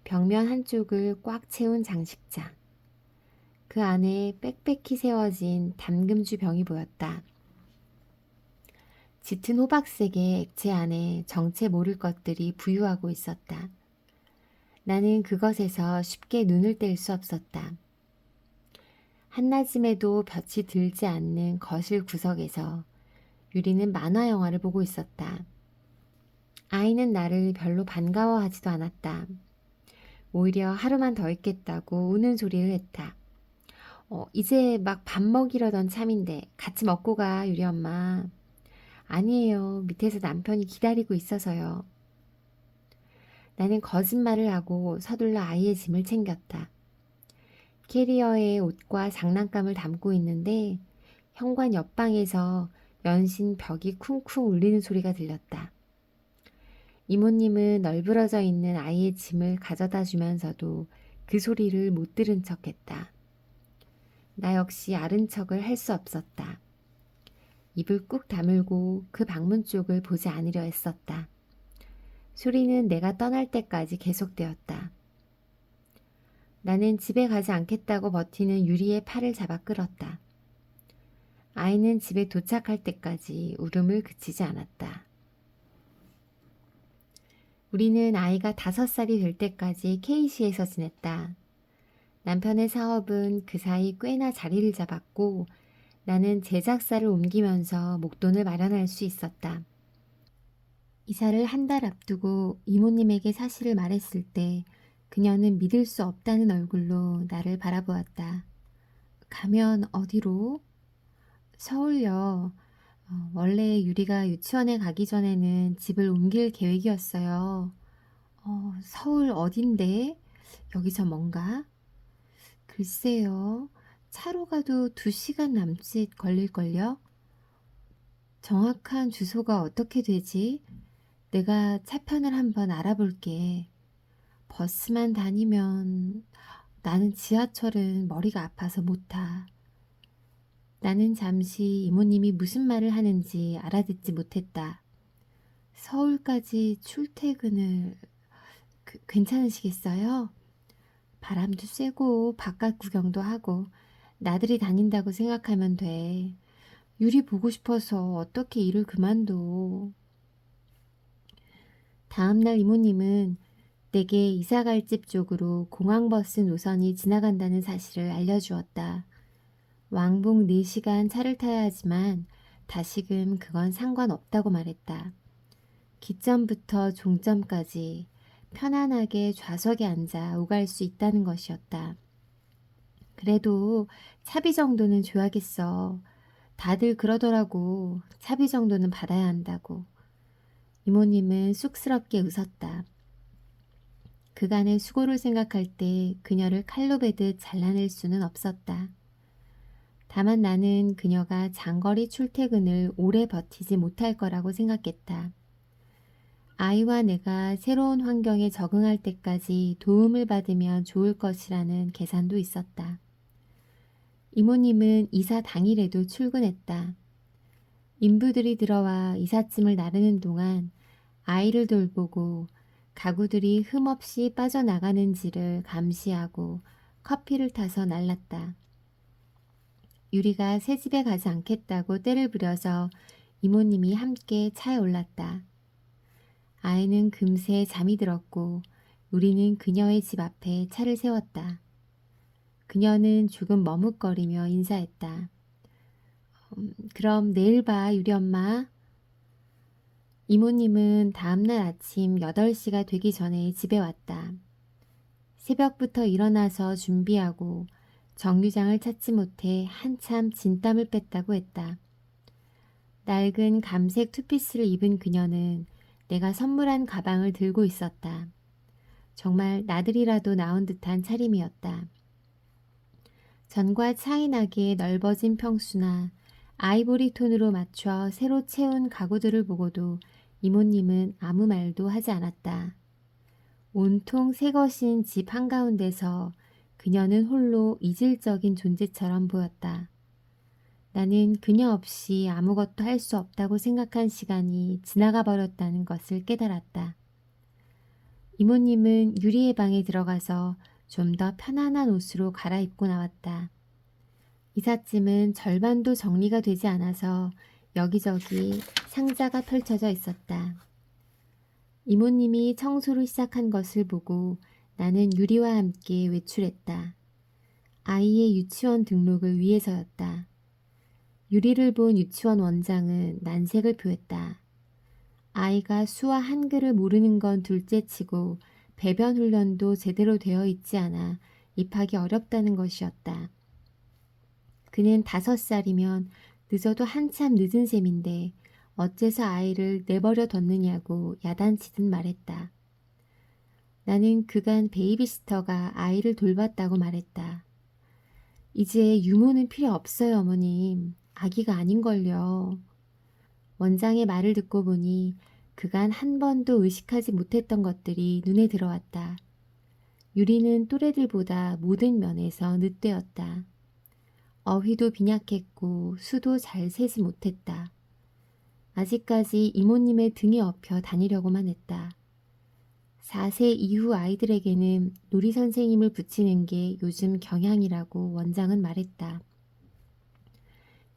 벽면 한쪽을 꽉 채운 장식장. 그 안에 빽빽히 세워진 담금주 병이 보였다. 짙은 호박색의 액체 안에 정체 모를 것들이 부유하고 있었다. 나는 그것에서 쉽게 눈을 뗄 수 없었다. 한낮임에도 볕이 들지 않는 거실 구석에서 유리는 만화 영화를 보고 있었다. 아이는 나를 별로 반가워하지도 않았다. 오히려 하루만 더 있겠다고 우는 소리를 했다. 이제 막 밥 먹이려던 참인데 같이 먹고 가, 유리 엄마. 아니에요. 밑에서 남편이 기다리고 있어서요. 나는 거짓말을 하고 서둘러 아이의 짐을 챙겼다. 캐리어에 옷과 장난감을 담고 있는데 현관 옆방에서 연신 벽이 쿵쿵 울리는 소리가 들렸다. 이모님은 널브러져 있는 아이의 짐을 가져다 주면서도 그 소리를 못 들은 척했다. 나 역시 아른 척을 할 수 없었다. 입을 꾹 다물고 그 방문 쪽을 보지 않으려 했었다. 소리는 내가 떠날 때까지 계속되었다. 나는 집에 가지 않겠다고 버티는 유리의 팔을 잡아 끌었다. 아이는 집에 도착할 때까지 울음을 그치지 않았다. 우리는 아이가 5살이 될 때까지 KC에서 지냈다. 남편의 사업은 그 사이 꽤나 자리를 잡았고 나는 제작사를 옮기면서 목돈을 마련할 수 있었다. 이사를 한 달 앞두고 이모님에게 사실을 말했을 때 그녀는 믿을 수 없다는 얼굴로 나를 바라보았다. 가면 어디로? 서울요. 원래 유리가 유치원에 가기 전에는 집을 옮길 계획이었어요. 서울 어딘데? 여기서 뭔가? 글쎄요. 차로 가도 2시간 남짓 걸릴걸요? 정확한 주소가 어떻게 되지? 내가 차편을 한번 알아볼게. 버스만 다니면 나는 지하철은 머리가 아파서 못 타. 나는 잠시 이모님이 무슨 말을 하는지 알아듣지 못했다. 서울까지 출퇴근을 괜찮으시겠어요? 바람도 쐬고 바깥 구경도 하고 나들이 다닌다고 생각하면 돼. 유리 보고 싶어서 어떻게 일을 그만둬. 다음날 이모님은 내게 이사갈 집 쪽으로 공항버스 노선이 지나간다는 사실을 알려주었다. 왕복 4시간 차를 타야 하지만 다시금 그건 상관없다고 말했다. 기점부터 종점까지 편안하게 좌석에 앉아 오갈 수 있다는 것이었다. 그래도 차비 정도는 줘야겠어. 다들 그러더라고. 차비 정도는 받아야 한다고. 이모님은 쑥스럽게 웃었다. 그간의 수고를 생각할 때 그녀를 칼로 베듯 잘라낼 수는 없었다. 다만 나는 그녀가 장거리 출퇴근을 오래 버티지 못할 거라고 생각했다. 아이와 내가 새로운 환경에 적응할 때까지 도움을 받으면 좋을 것이라는 계산도 있었다. 이모님은 이사 당일에도 출근했다. 인부들이 들어와 이삿짐을 나르는 동안 아이를 돌보고 가구들이 흠없이 빠져나가는지를 감시하고 커피를 타서 날랐다. 유리가 새집에 가지 않겠다고 떼를 부려서 이모님이 함께 차에 올랐다. 아이는 금세 잠이 들었고 우리는 그녀의 집 앞에 차를 세웠다. 그녀는 조금 머뭇거리며 인사했다. 그럼 내일 봐, 유리 엄마. 이모님은 다음날 아침 8시가 되기 전에 집에 왔다. 새벽부터 일어나서 준비하고 정류장을 찾지 못해 한참 진땀을 뺐다고 했다. 낡은 감색 투피스를 입은 그녀는 내가 선물한 가방을 들고 있었다. 정말 나들이라도 나온 듯한 차림이었다. 전과 차이나게 넓어진 평수나 아이보리 톤으로 맞춰 새로 채운 가구들을 보고도 이모님은 아무 말도 하지 않았다. 온통 새 것인 집 한가운데서 그녀는 홀로 이질적인 존재처럼 보였다. 나는 그녀 없이 아무것도 할 수 없다고 생각한 시간이 지나가 버렸다는 것을 깨달았다. 이모님은 유리의 방에 들어가서 좀 더 편안한 옷으로 갈아입고 나왔다. 이삿짐은 절반도 정리가 되지 않아서 여기저기 상자가 펼쳐져 있었다. 이모님이 청소를 시작한 것을 보고 나는 유리와 함께 외출했다. 아이의 유치원 등록을 위해서였다. 유리를 본 유치원 원장은 난색을 표했다. 아이가 수와 한글을 모르는 건 둘째치고 배변 훈련도 제대로 되어 있지 않아 입학이 어렵다는 것이었다. 그는 5살이면 늦어도 한참 늦은 셈인데 어째서 아이를 내버려 뒀느냐고 야단치듯 말했다. 나는 그간 베이비시터가 아이를 돌봤다고 말했다. 이제 유모는 필요 없어요, 어머님. 아기가 아닌걸요. 원장의 말을 듣고 보니 그간 한 번도 의식하지 못했던 것들이 눈에 들어왔다. 유리는 또래들보다 모든 면에서 늦되었다. 어휘도 빈약했고 수도 잘 세지 못했다. 아직까지 이모님의 등에 업혀 다니려고만 했다. 4세 이후 아이들에게는 놀이 선생님을 붙이는 게 요즘 경향이라고 원장은 말했다.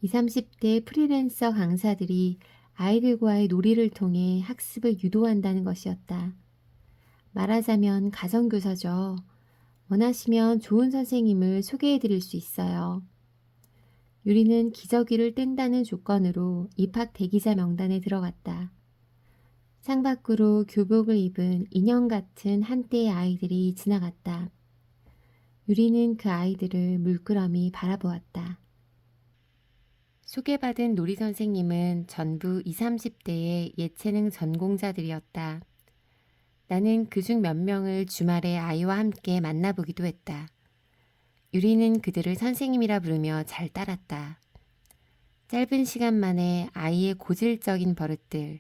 20, 30대 프리랜서 강사들이 아이들과의 놀이를 통해 학습을 유도한다는 것이었다. 말하자면 가정교사죠. 원하시면 좋은 선생님을 소개해 드릴 수 있어요. 유리는 기저귀를 뗀다는 조건으로 입학 대기자 명단에 들어갔다. 창밖으로 교복을 입은 인형 같은 한때의 아이들이 지나갔다. 유리는 그 아이들을 물끄러미 바라보았다. 소개받은 놀이 선생님은 전부 20, 30대의 예체능 전공자들이었다. 나는 그중 몇 명을 주말에 아이와 함께 만나보기도 했다. 유리는 그들을 선생님이라 부르며 잘 따랐다. 짧은 시간 만에 아이의 고질적인 버릇들,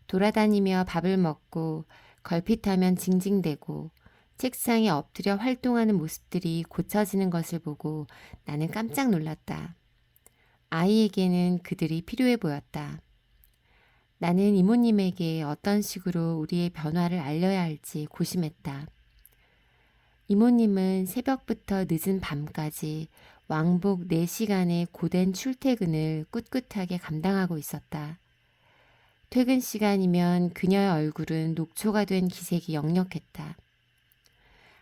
돌아다니며 밥을 먹고 걸핏하면 징징대고 책상에 엎드려 활동하는 모습들이 고쳐지는 것을 보고 나는 깜짝 놀랐다. 아이에게는 그들이 필요해 보였다. 나는 이모님에게 어떤 식으로 우리의 변화를 알려야 할지 고심했다. 이모님은 새벽부터 늦은 밤까지 왕복 4시간의 고된 출퇴근을 꿋꿋하게 감당하고 있었다. 퇴근 시간이면 그녀의 얼굴은 녹초가 된 기색이 역력했다.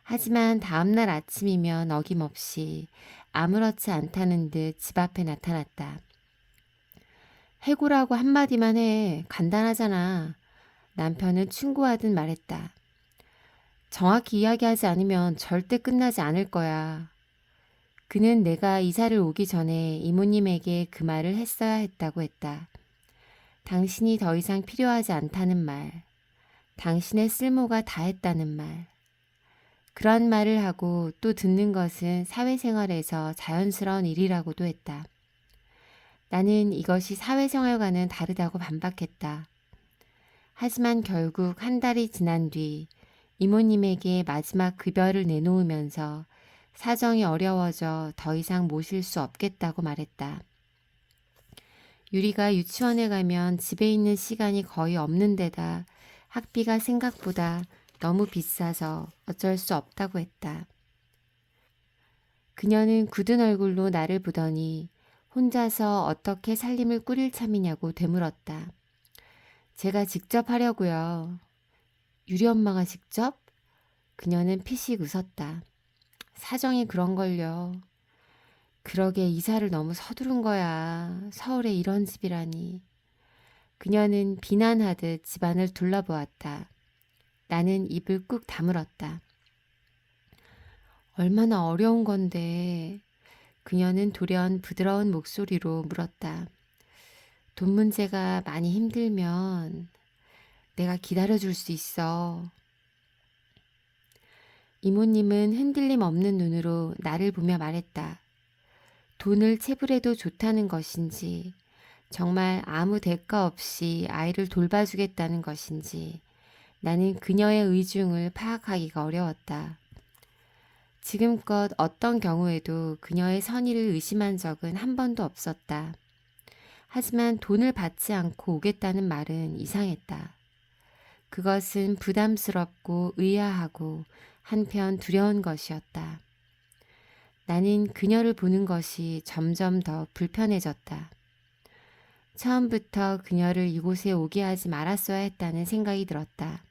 하지만 다음날 아침이면 어김없이 아무렇지 않다는 듯 집 앞에 나타났다. 해고라고 한마디만 해. 간단하잖아. 남편은 충고하듯 말했다. 정확히 이야기하지 않으면 절대 끝나지 않을 거야. 그는 내가 이사를 오기 전에 이모님에게 그 말을 했어야 했다고 했다. 당신이 더 이상 필요하지 않다는 말, 당신의 쓸모가 다했다는 말. 그런 말을 하고 또 듣는 것은 사회생활에서 자연스러운 일이라고도 했다. 나는 이것이 사회생활과는 다르다고 반박했다. 하지만 결국 한 달이 지난 뒤 이모님에게 마지막 급여를 내놓으면서 사정이 어려워져 더 이상 모실 수 없겠다고 말했다. 유리가 유치원에 가면 집에 있는 시간이 거의 없는 데다 학비가 생각보다 너무 비싸서 어쩔 수 없다고 했다. 그녀는 굳은 얼굴로 나를 보더니 혼자서 어떻게 살림을 꾸릴 참이냐고 되물었다. 제가 직접 하려고요. 유리 엄마가 직접? 그녀는 피식 웃었다. 사정이 그런걸요. 그러게 이사를 너무 서두른 거야. 서울에 이런 집이라니. 그녀는 비난하듯 집안을 둘러보았다. 나는 입을 꾹 다물었다. 얼마나 어려운 건데. 그녀는 돌연 부드러운 목소리로 물었다. 돈 문제가 많이 힘들면 내가 기다려줄 수 있어. 이모님은 흔들림 없는 눈으로 나를 보며 말했다. 돈을 체불해도 좋다는 것인지, 정말 아무 대가 없이 아이를 돌봐주겠다는 것인지, 나는 그녀의 의중을 파악하기가 어려웠다. 지금껏 어떤 경우에도 그녀의 선의를 의심한 적은 한 번도 없었다. 하지만 돈을 받지 않고 오겠다는 말은 이상했다. 그것은 부담스럽고 의아하고 한편 두려운 것이었다. 나는 그녀를 보는 것이 점점 더 불편해졌다. 처음부터 그녀를 이곳에 오게 하지 말았어야 했다는 생각이 들었다.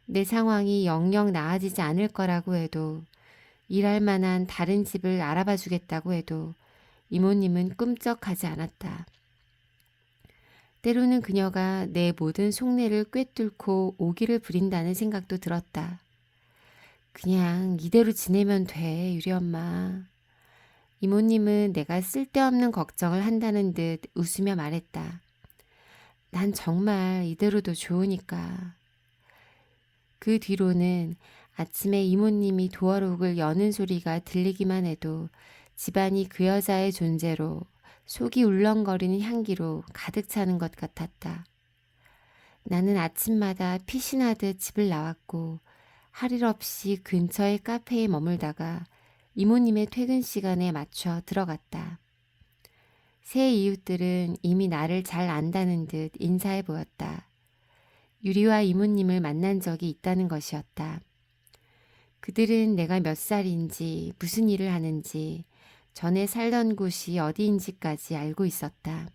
내 상황이 영영 나아지지 않을 거라고 해도 일할 만한 다른 집을 알아봐 주겠다고 해도 이모님은 꿈쩍하지 않았다. 때로는 그녀가 내 모든 속내를 꿰뚫고 오기를 부린다는 생각도 들었다. 그냥 이대로 지내면 돼, 유리 엄마. 이모님은 내가 쓸데없는 걱정을 한다는 듯 웃으며 말했다. 난 정말 이대로도 좋으니까. 그 뒤로는 아침에 이모님이 도어록을 여는 소리가 들리기만 해도 집안이 그 여자의 존재로 속이 울렁거리는 향기로 가득 차는 것 같았다. 나는 아침마다 피신하듯 집을 나왔고 할 일 없이 근처의 카페에 머물다가 이모님의 퇴근 시간에 맞춰 들어갔다. 새 이웃들은 이미 나를 잘 안다는 듯 인사해 보였다. 유리와 이모님을 만난 적이 있다는 것이었다. 그들은 내가 몇 살인지 무슨 일을 하는지 전에 살던 곳이 어디인지까지 알고 있었다.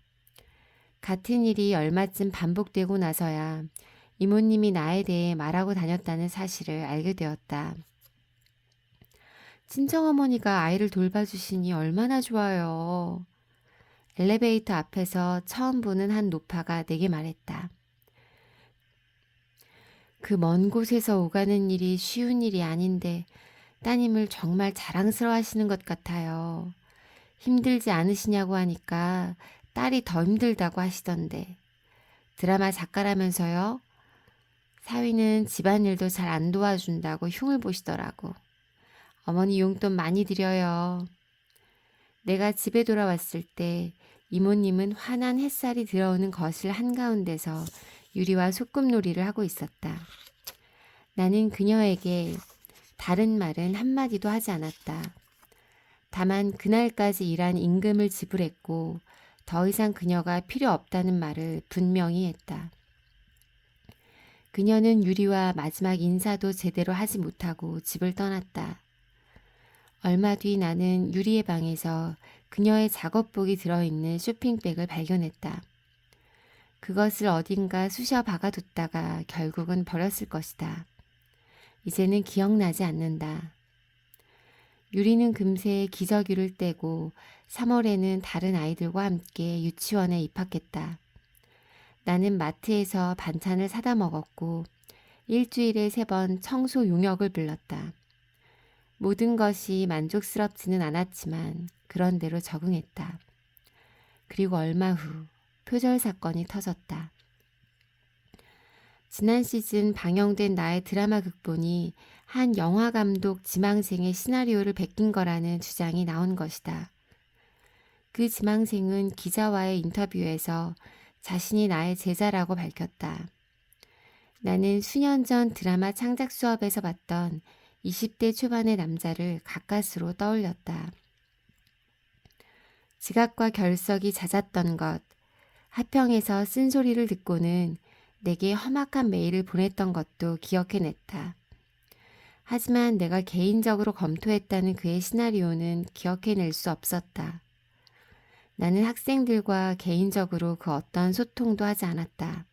같은 일이 얼마쯤 반복되고 나서야 이모님이 나에 대해 말하고 다녔다는 사실을 알게 되었다. 친정어머니가 아이를 돌봐주시니 얼마나 좋아요. 엘리베이터 앞에서 처음 보는 한 노파가 내게 말했다. 그 먼 곳에서 오가는 일이 쉬운 일이 아닌데 따님을 정말 자랑스러워 하시는 것 같아요. 힘들지 않으시냐고 하니까 딸이 더 힘들다고 하시던데. 드라마 작가라면서요? 사위는 집안일도 잘 안 도와준다고 흉을 보시더라고. 어머니 용돈 많이 드려요. 내가 집에 돌아왔을 때 이모님은 환한 햇살이 들어오는 거실 한가운데서 유리와 소꿉놀이를 하고 있었다. 나는 그녀에게 다른 말은 한마디도 하지 않았다. 다만 그날까지 일한 임금을 지불했고 더 이상 그녀가 필요 없다는 말을 분명히 했다. 그녀는 유리와 마지막 인사도 제대로 하지 못하고 집을 떠났다. 얼마 뒤 나는 유리의 방에서 그녀의 작업복이 들어있는 쇼핑백을 발견했다. 그것을 어딘가 쑤셔 박아뒀다가 결국은 버렸을 것이다. 이제는 기억나지 않는다. 유리는 금세 기저귀를 떼고 3월에는 다른 아이들과 함께 유치원에 입학했다. 나는 마트에서 반찬을 사다 먹었고 일주일에 3번 청소 용역을 불렀다. 모든 것이 만족스럽지는 않았지만 그런대로 적응했다. 그리고 얼마 후 표절 사건이 터졌다. 지난 시즌 방영된 나의 드라마 극본이 한 영화 감독 지망생의 시나리오를 베낀 거라는 주장이 나온 것이다. 그 지망생은 기자와의 인터뷰에서 자신이 나의 제자라고 밝혔다. 나는 수년 전 드라마 창작 수업에서 봤던 20대 초반의 남자를 가까스로 떠올렸다. 지각과 결석이 잦았던 것, 하평에서 쓴소리를 듣고는 내게 험악한 메일을 보냈던 것도 기억해냈다. 하지만 내가 개인적으로 검토했다는 그의 시나리오는 기억해낼 수 없었다. 나는 학생들과 개인적으로 그 어떤 소통도 하지 않았다.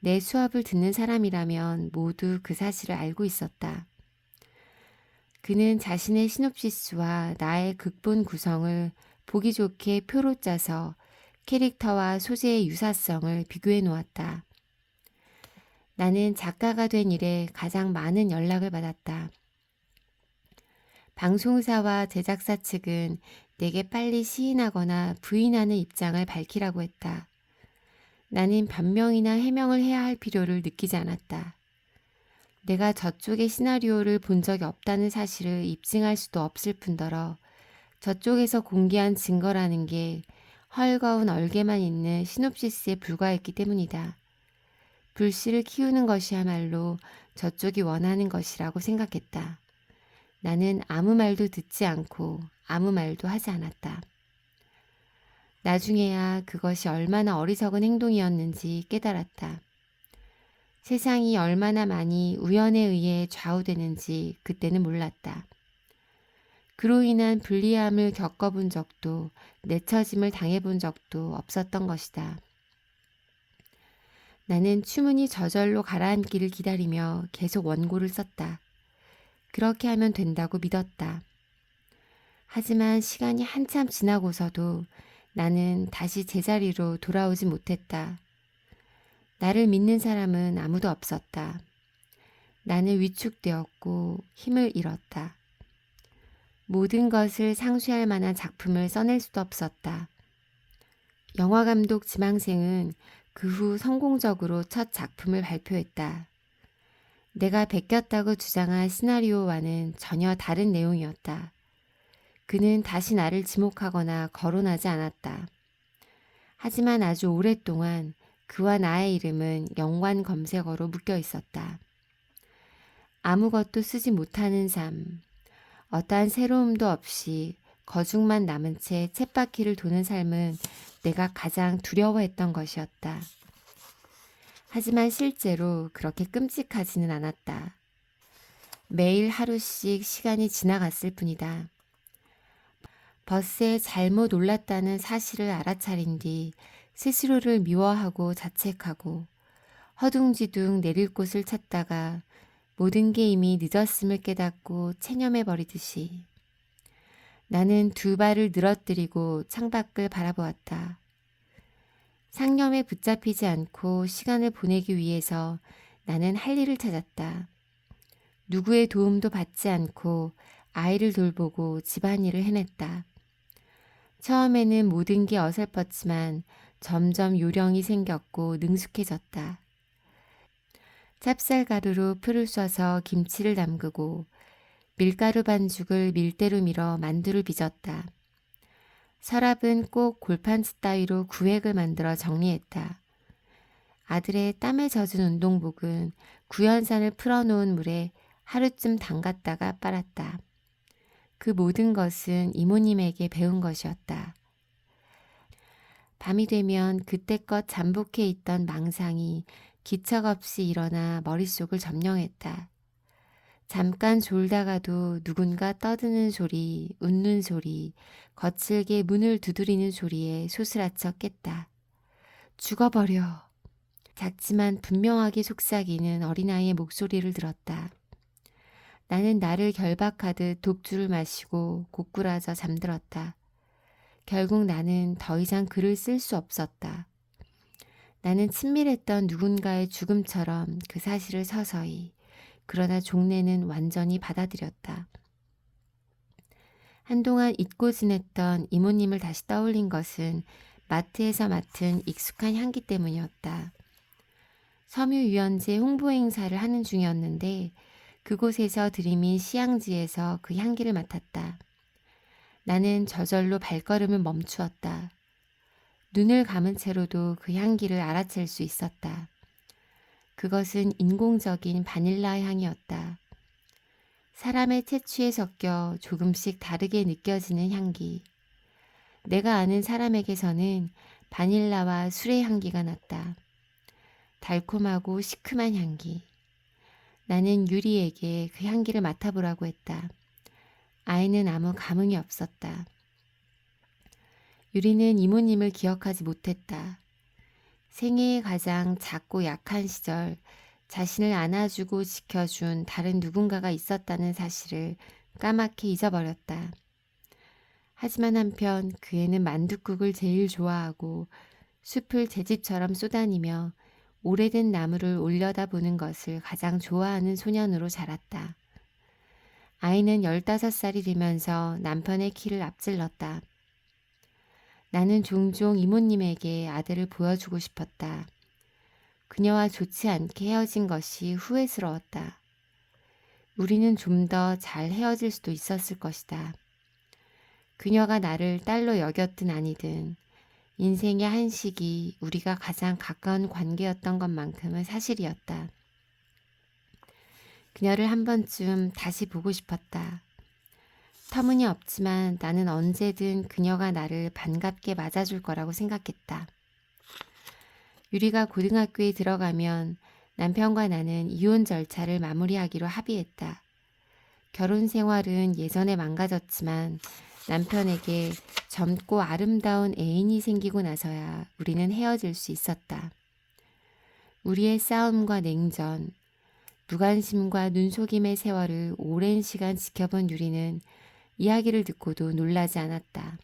내 수업을 듣는 사람이라면 모두 그 사실을 알고 있었다. 그는 자신의 시놉시스와 나의 극본 구성을 보기 좋게 표로 짜서 캐릭터와 소재의 유사성을 비교해 놓았다. 나는 작가가 된 이래 가장 많은 연락을 받았다. 방송사와 제작사 측은 내게 빨리 시인하거나 부인하는 입장을 밝히라고 했다. 나는 변명이나 해명을 해야 할 필요를 느끼지 않았다. 내가 저쪽의 시나리오를 본 적이 없다는 사실을 입증할 수도 없을 뿐더러 저쪽에서 공개한 증거라는 게 헐거운 얼개만 있는 시놉시스에 불과했기 때문이다. 불씨를 키우는 것이야말로 저쪽이 원하는 것이라고 생각했다. 나는 아무 말도 듣지 않고 아무 말도 하지 않았다. 나중에야 그것이 얼마나 어리석은 행동이었는지 깨달았다. 세상이 얼마나 많이 우연에 의해 좌우되는지 그때는 몰랐다. 그로 인한 불리함을 겪어본 적도 내처짐을 당해본 적도 없었던 것이다. 나는 추문이 저절로 가라앉기를 기다리며 계속 원고를 썼다. 그렇게 하면 된다고 믿었다. 하지만 시간이 한참 지나고서도 나는 다시 제자리로 돌아오지 못했다. 나를 믿는 사람은 아무도 없었다. 나는 위축되었고 힘을 잃었다. 모든 것을 상쇄할 만한 작품을 써낼 수도 없었다. 영화감독 지망생은 그 후 성공적으로 첫 작품을 발표했다. 내가 베꼈다고 주장한 시나리오와는 전혀 다른 내용이었다. 그는 다시 나를 지목하거나 거론하지 않았다. 하지만 아주 오랫동안 그와 나의 이름은 연관 검색어로 묶여 있었다. 아무것도 쓰지 못하는 삶, 어떠한 새로움도 없이 거죽만 남은 채 쳇바퀴를 도는 삶은 내가 가장 두려워했던 것이었다. 하지만 실제로 그렇게 끔찍하지는 않았다. 매일 하루씩 시간이 지나갔을 뿐이다. 버스에 잘못 올랐다는 사실을 알아차린 뒤 스스로를 미워하고 자책하고 허둥지둥 내릴 곳을 찾다가 모든 게 이미 늦었음을 깨닫고 체념해버리듯이 나는 두 발을 늘어뜨리고 창밖을 바라보았다. 상념에 붙잡히지 않고 시간을 보내기 위해서 나는 할 일을 찾았다. 누구의 도움도 받지 않고 아이를 돌보고 집안일을 해냈다. 처음에는 모든 게 어설펐지만 점점 요령이 생겼고 능숙해졌다. 찹쌀가루로 풀을 쏴서 김치를 담그고 밀가루 반죽을 밀대로 밀어 만두를 빚었다. 서랍은 꼭 골판지 따위로 구획을 만들어 정리했다. 아들의 땀에 젖은 운동복은 구연산을 풀어놓은 물에 하루쯤 담갔다가 빨았다. 그 모든 것은 이모님에게 배운 것이었다. 밤이 되면 그때껏 잠복해 있던 망상이 기척없이 일어나 머릿속을 점령했다. 잠깐 졸다가도 누군가 떠드는 소리, 웃는 소리, 거칠게 문을 두드리는 소리에 소스라쳐 깼다. 죽어버려. 작지만 분명하게 속삭이는 어린아이의 목소리를 들었다. 나는 나를 결박하듯 독주를 마시고 고꾸라져 잠들었다. 결국 나는 더 이상 글을 쓸 수 없었다. 나는 친밀했던 누군가의 죽음처럼 그 사실을 서서히, 그러나 종래는 완전히 받아들였다. 한동안 잊고 지냈던 이모님을 다시 떠올린 것은 마트에서 맡은 익숙한 향기 때문이었다. 섬유유연제 홍보 행사를 하는 중이었는데 그곳에서 들이민 시향지에서 그 향기를 맡았다. 나는 저절로 발걸음을 멈추었다. 눈을 감은 채로도 그 향기를 알아챌 수 있었다. 그것은 인공적인 바닐라 향이었다. 사람의 채취에 섞여 조금씩 다르게 느껴지는 향기. 내가 아는 사람에게서는 바닐라와 술의 향기가 났다. 달콤하고 시큼한 향기. 나는 유리에게 그 향기를 맡아보라고 했다. 아이는 아무 감흥이 없었다. 유리는 이모님을 기억하지 못했다. 생애의 가장 작고 약한 시절 자신을 안아주고 지켜준 다른 누군가가 있었다는 사실을 까맣게 잊어버렸다. 하지만 한편 그 애는 만둣국을 제일 좋아하고 숲을 제 집처럼 쏘다니며 오래된 나무를 올려다보는 것을 가장 좋아하는 소년으로 자랐다. 아이는 15살이 되면서 남편의 키를 앞질렀다. 나는 종종 이모님에게 아들을 보여주고 싶었다. 그녀와 좋지 않게 헤어진 것이 후회스러웠다. 우리는 좀 더 잘 헤어질 수도 있었을 것이다. 그녀가 나를 딸로 여겼든 아니든 인생의 한 시기 우리가 가장 가까운 관계였던 것만큼은 사실이었다. 그녀를 한 번쯤 다시 보고 싶었다. 터무니없지만 나는 언제든 그녀가 나를 반갑게 맞아줄 거라고 생각했다. 유리가 고등학교에 들어가면 남편과 나는 이혼 절차를 마무리하기로 합의했다. 결혼 생활은 예전에 망가졌지만 남편에게 젊고 아름다운 애인이 생기고 나서야 우리는 헤어질 수 있었다. 우리의 싸움과 냉전, 무관심과 눈속임의 세월을 오랜 시간 지켜본 유리는 이야기를 듣고도 놀라지 않았다.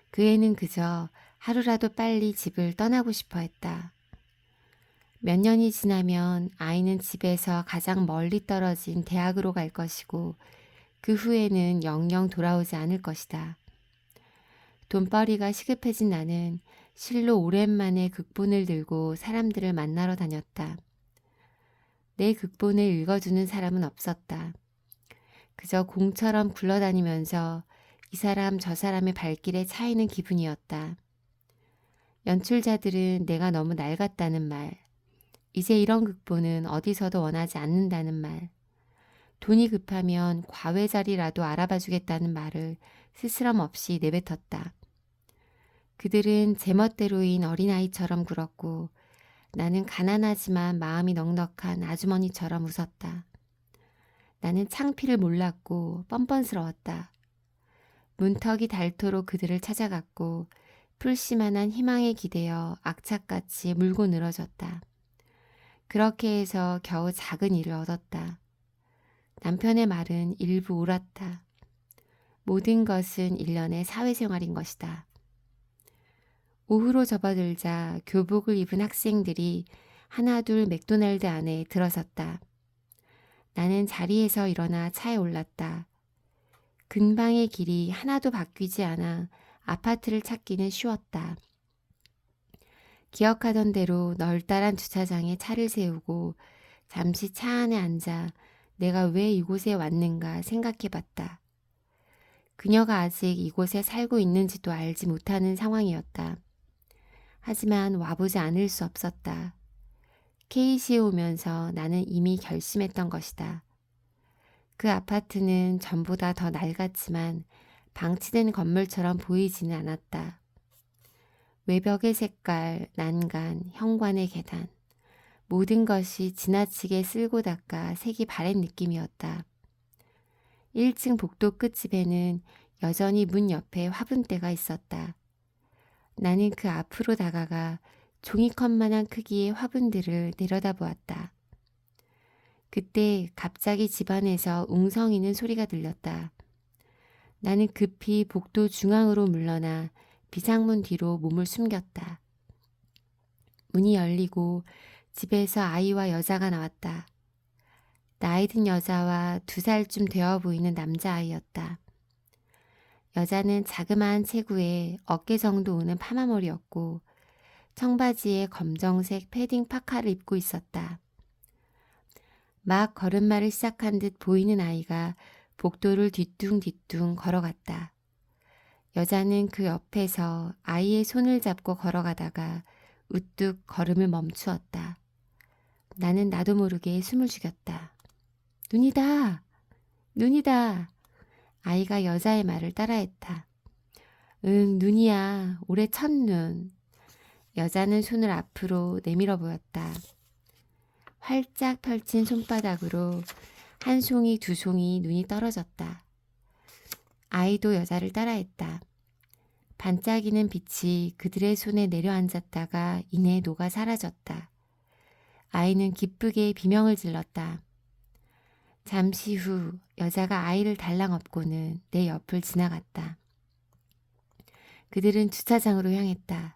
그 애는 그저 하루라도 빨리 집을 떠나고 싶어 했다. 몇 년이 지나면 아이는 집에서 가장 멀리 떨어진 대학으로 갈 것이고 그 후에는 영영 돌아오지 않을 것이다. 돈벌이가 시급해진 나는 실로 오랜만에 극본을 들고 사람들을 만나러 다녔다. 내 극본을 읽어주는 사람은 없었다. 그저 공처럼 굴러다니면서 이 사람 저 사람의 발길에 차이는 기분이었다. 연출자들은 내가 너무 낡았다는 말, 이제 이런 극본은 어디서도 원하지 않는다는 말, 돈이 급하면 과외 자리라도 알아봐 주겠다는 말을 스스럼 없이 내뱉었다. 그들은 제멋대로인 어린아이처럼 굴었고 나는 가난하지만 마음이 넉넉한 아주머니처럼 웃었다. 나는 창피를 몰랐고 뻔뻔스러웠다. 문턱이 닳도록 그들을 찾아갔고 풀씨만한 희망에 기대어 악착같이 물고 늘어졌다. 그렇게 해서 겨우 작은 일을 얻었다. 남편의 말은 일부 옳았다. 모든 것은 일련의 사회생활인 것이다. 오후로 접어들자 교복을 입은 학생들이 하나둘 맥도날드 안에 들어섰다. 나는 자리에서 일어나 차에 올랐다. 근방의 길이 하나도 바뀌지 않아 아파트를 찾기는 쉬웠다. 기억하던 대로 널따란 주차장에 차를 세우고 잠시 차 안에 앉아 내가 왜 이곳에 왔는가 생각해 봤다. 그녀가 아직 이곳에 살고 있는지도 알지 못하는 상황이었다. 하지만 와보지 않을 수 없었다. KC에 오면서 나는 이미 결심했던 것이다. 그 아파트는 전보다 더 낡았지만 방치된 건물처럼 보이지는 않았다. 외벽의 색깔, 난간, 현관의 계단, 모든 것이 지나치게 쓸고 닦아 색이 바랜 느낌이었다. 1층 복도 끝집에는 여전히 문 옆에 화분대가 있었다. 나는 그 앞으로 다가가 종이컵만한 크기의 화분들을 내려다보았다. 그때 갑자기 집안에서 웅성이는 소리가 들렸다. 나는 급히 복도 중앙으로 물러나 비상문 뒤로 몸을 숨겼다. 문이 열리고 집에서 아이와 여자가 나왔다. 나이 든 여자와 2살쯤 되어 보이는 남자아이였다. 여자는 자그마한 체구에 어깨 정도 오는 파마머리였고 청바지에 검정색 패딩 파카를 입고 있었다. 막 걸음마를 시작한 듯 보이는 아이가 복도를 뒤뚱뒤뚱 걸어갔다. 여자는 그 옆에서 아이의 손을 잡고 걸어가다가 우뚝 걸음을 멈추었다. 나는 나도 모르게 숨을 죽였다. 눈이다! 눈이다! 아이가 여자의 말을 따라했다. 응, 눈이야. 올해 첫눈. 여자는 손을 앞으로 내밀어 보였다. 활짝 펼친 손바닥으로 한 송이 두 송이 눈이 떨어졌다. 아이도 여자를 따라했다. 반짝이는 빛이 그들의 손에 내려앉았다가 이내 녹아 사라졌다. 아이는 기쁘게 비명을 질렀다. 잠시 후 여자가 아이를 달랑 업고는 내 옆을 지나갔다. 그들은 주차장으로 향했다.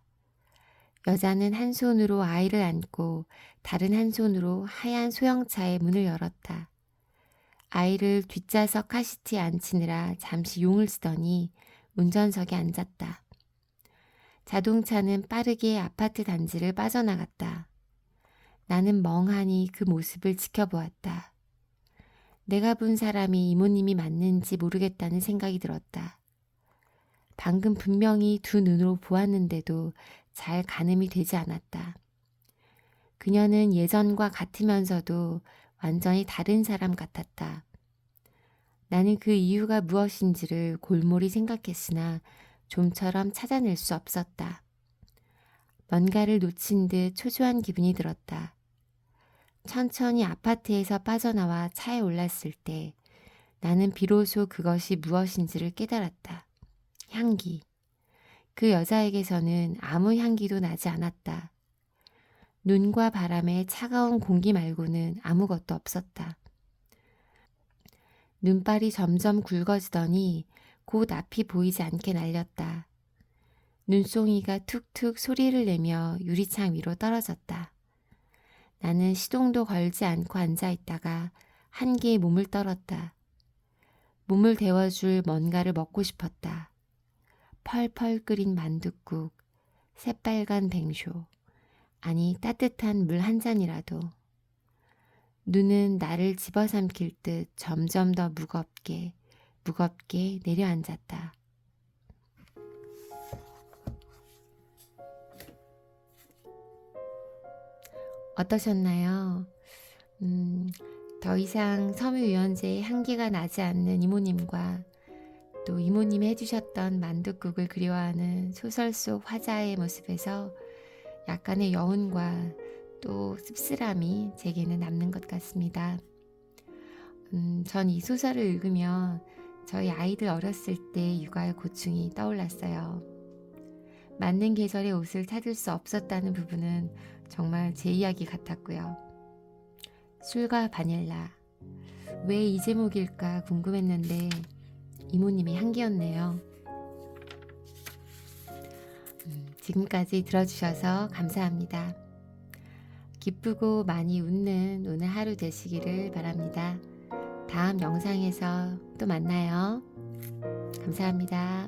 여자는 한 손으로 아이를 안고 다른 한 손으로 하얀 소형차의 문을 열었다. 아이를 뒷좌석 카시트에 앉히느라 잠시 용을 쓰더니 운전석에 앉았다. 자동차는 빠르게 아파트 단지를 빠져나갔다. 나는 멍하니 그 모습을 지켜보았다. 내가 본 사람이 이모님이 맞는지 모르겠다는 생각이 들었다. 방금 분명히 두 눈으로 보았는데도 잘 가늠이 되지 않았다. 그녀는 예전과 같으면서도 완전히 다른 사람 같았다. 나는 그 이유가 무엇인지를 골몰이 생각했으나 좀처럼 찾아낼 수 없었다. 뭔가를 놓친 듯 초조한 기분이 들었다. 천천히 아파트에서 빠져나와 차에 올랐을 때 나는 비로소 그것이 무엇인지를 깨달았다. 향기. 그 여자에게서는 아무 향기도 나지 않았다. 눈과 바람에 차가운 공기 말고는 아무것도 없었다. 눈발이 점점 굵어지더니 곧 앞이 보이지 않게 날렸다. 눈송이가 툭툭 소리를 내며 유리창 위로 떨어졌다. 나는 시동도 걸지 않고 앉아있다가 한기에 몸을 떨었다. 몸을 데워줄 뭔가를 먹고 싶었다. 펄펄 끓인 만둣국, 새빨간 뱅쇼, 아니 따뜻한 물 한 잔이라도. 눈은 나를 집어삼킬 듯 점점 더 무겁게 내려앉았다. 어떠셨나요? 더 이상 섬유유연제의 향기가 나지 않는 이모님과 또 이모님이 해주셨던 만둣국을 그리워하는 소설 속 화자의 모습에서 약간의 여운과 또 씁쓸함이 제게는 남는 것 같습니다. 전 이 소설을 읽으며 저희 아이들 어렸을 때 육아의 고충이 떠올랐어요. 맞는 계절의 옷을 찾을 수 없었다는 부분은 정말 제 이야기 같았고요. 술과 바닐라, 왜 이 제목일까 궁금했는데 이모님의 향기였네요. 지금까지 들어주셔서 감사합니다. 기쁘고 많이 웃는 오늘 하루 되시기를 바랍니다. 다음 영상에서 또 만나요. 감사합니다.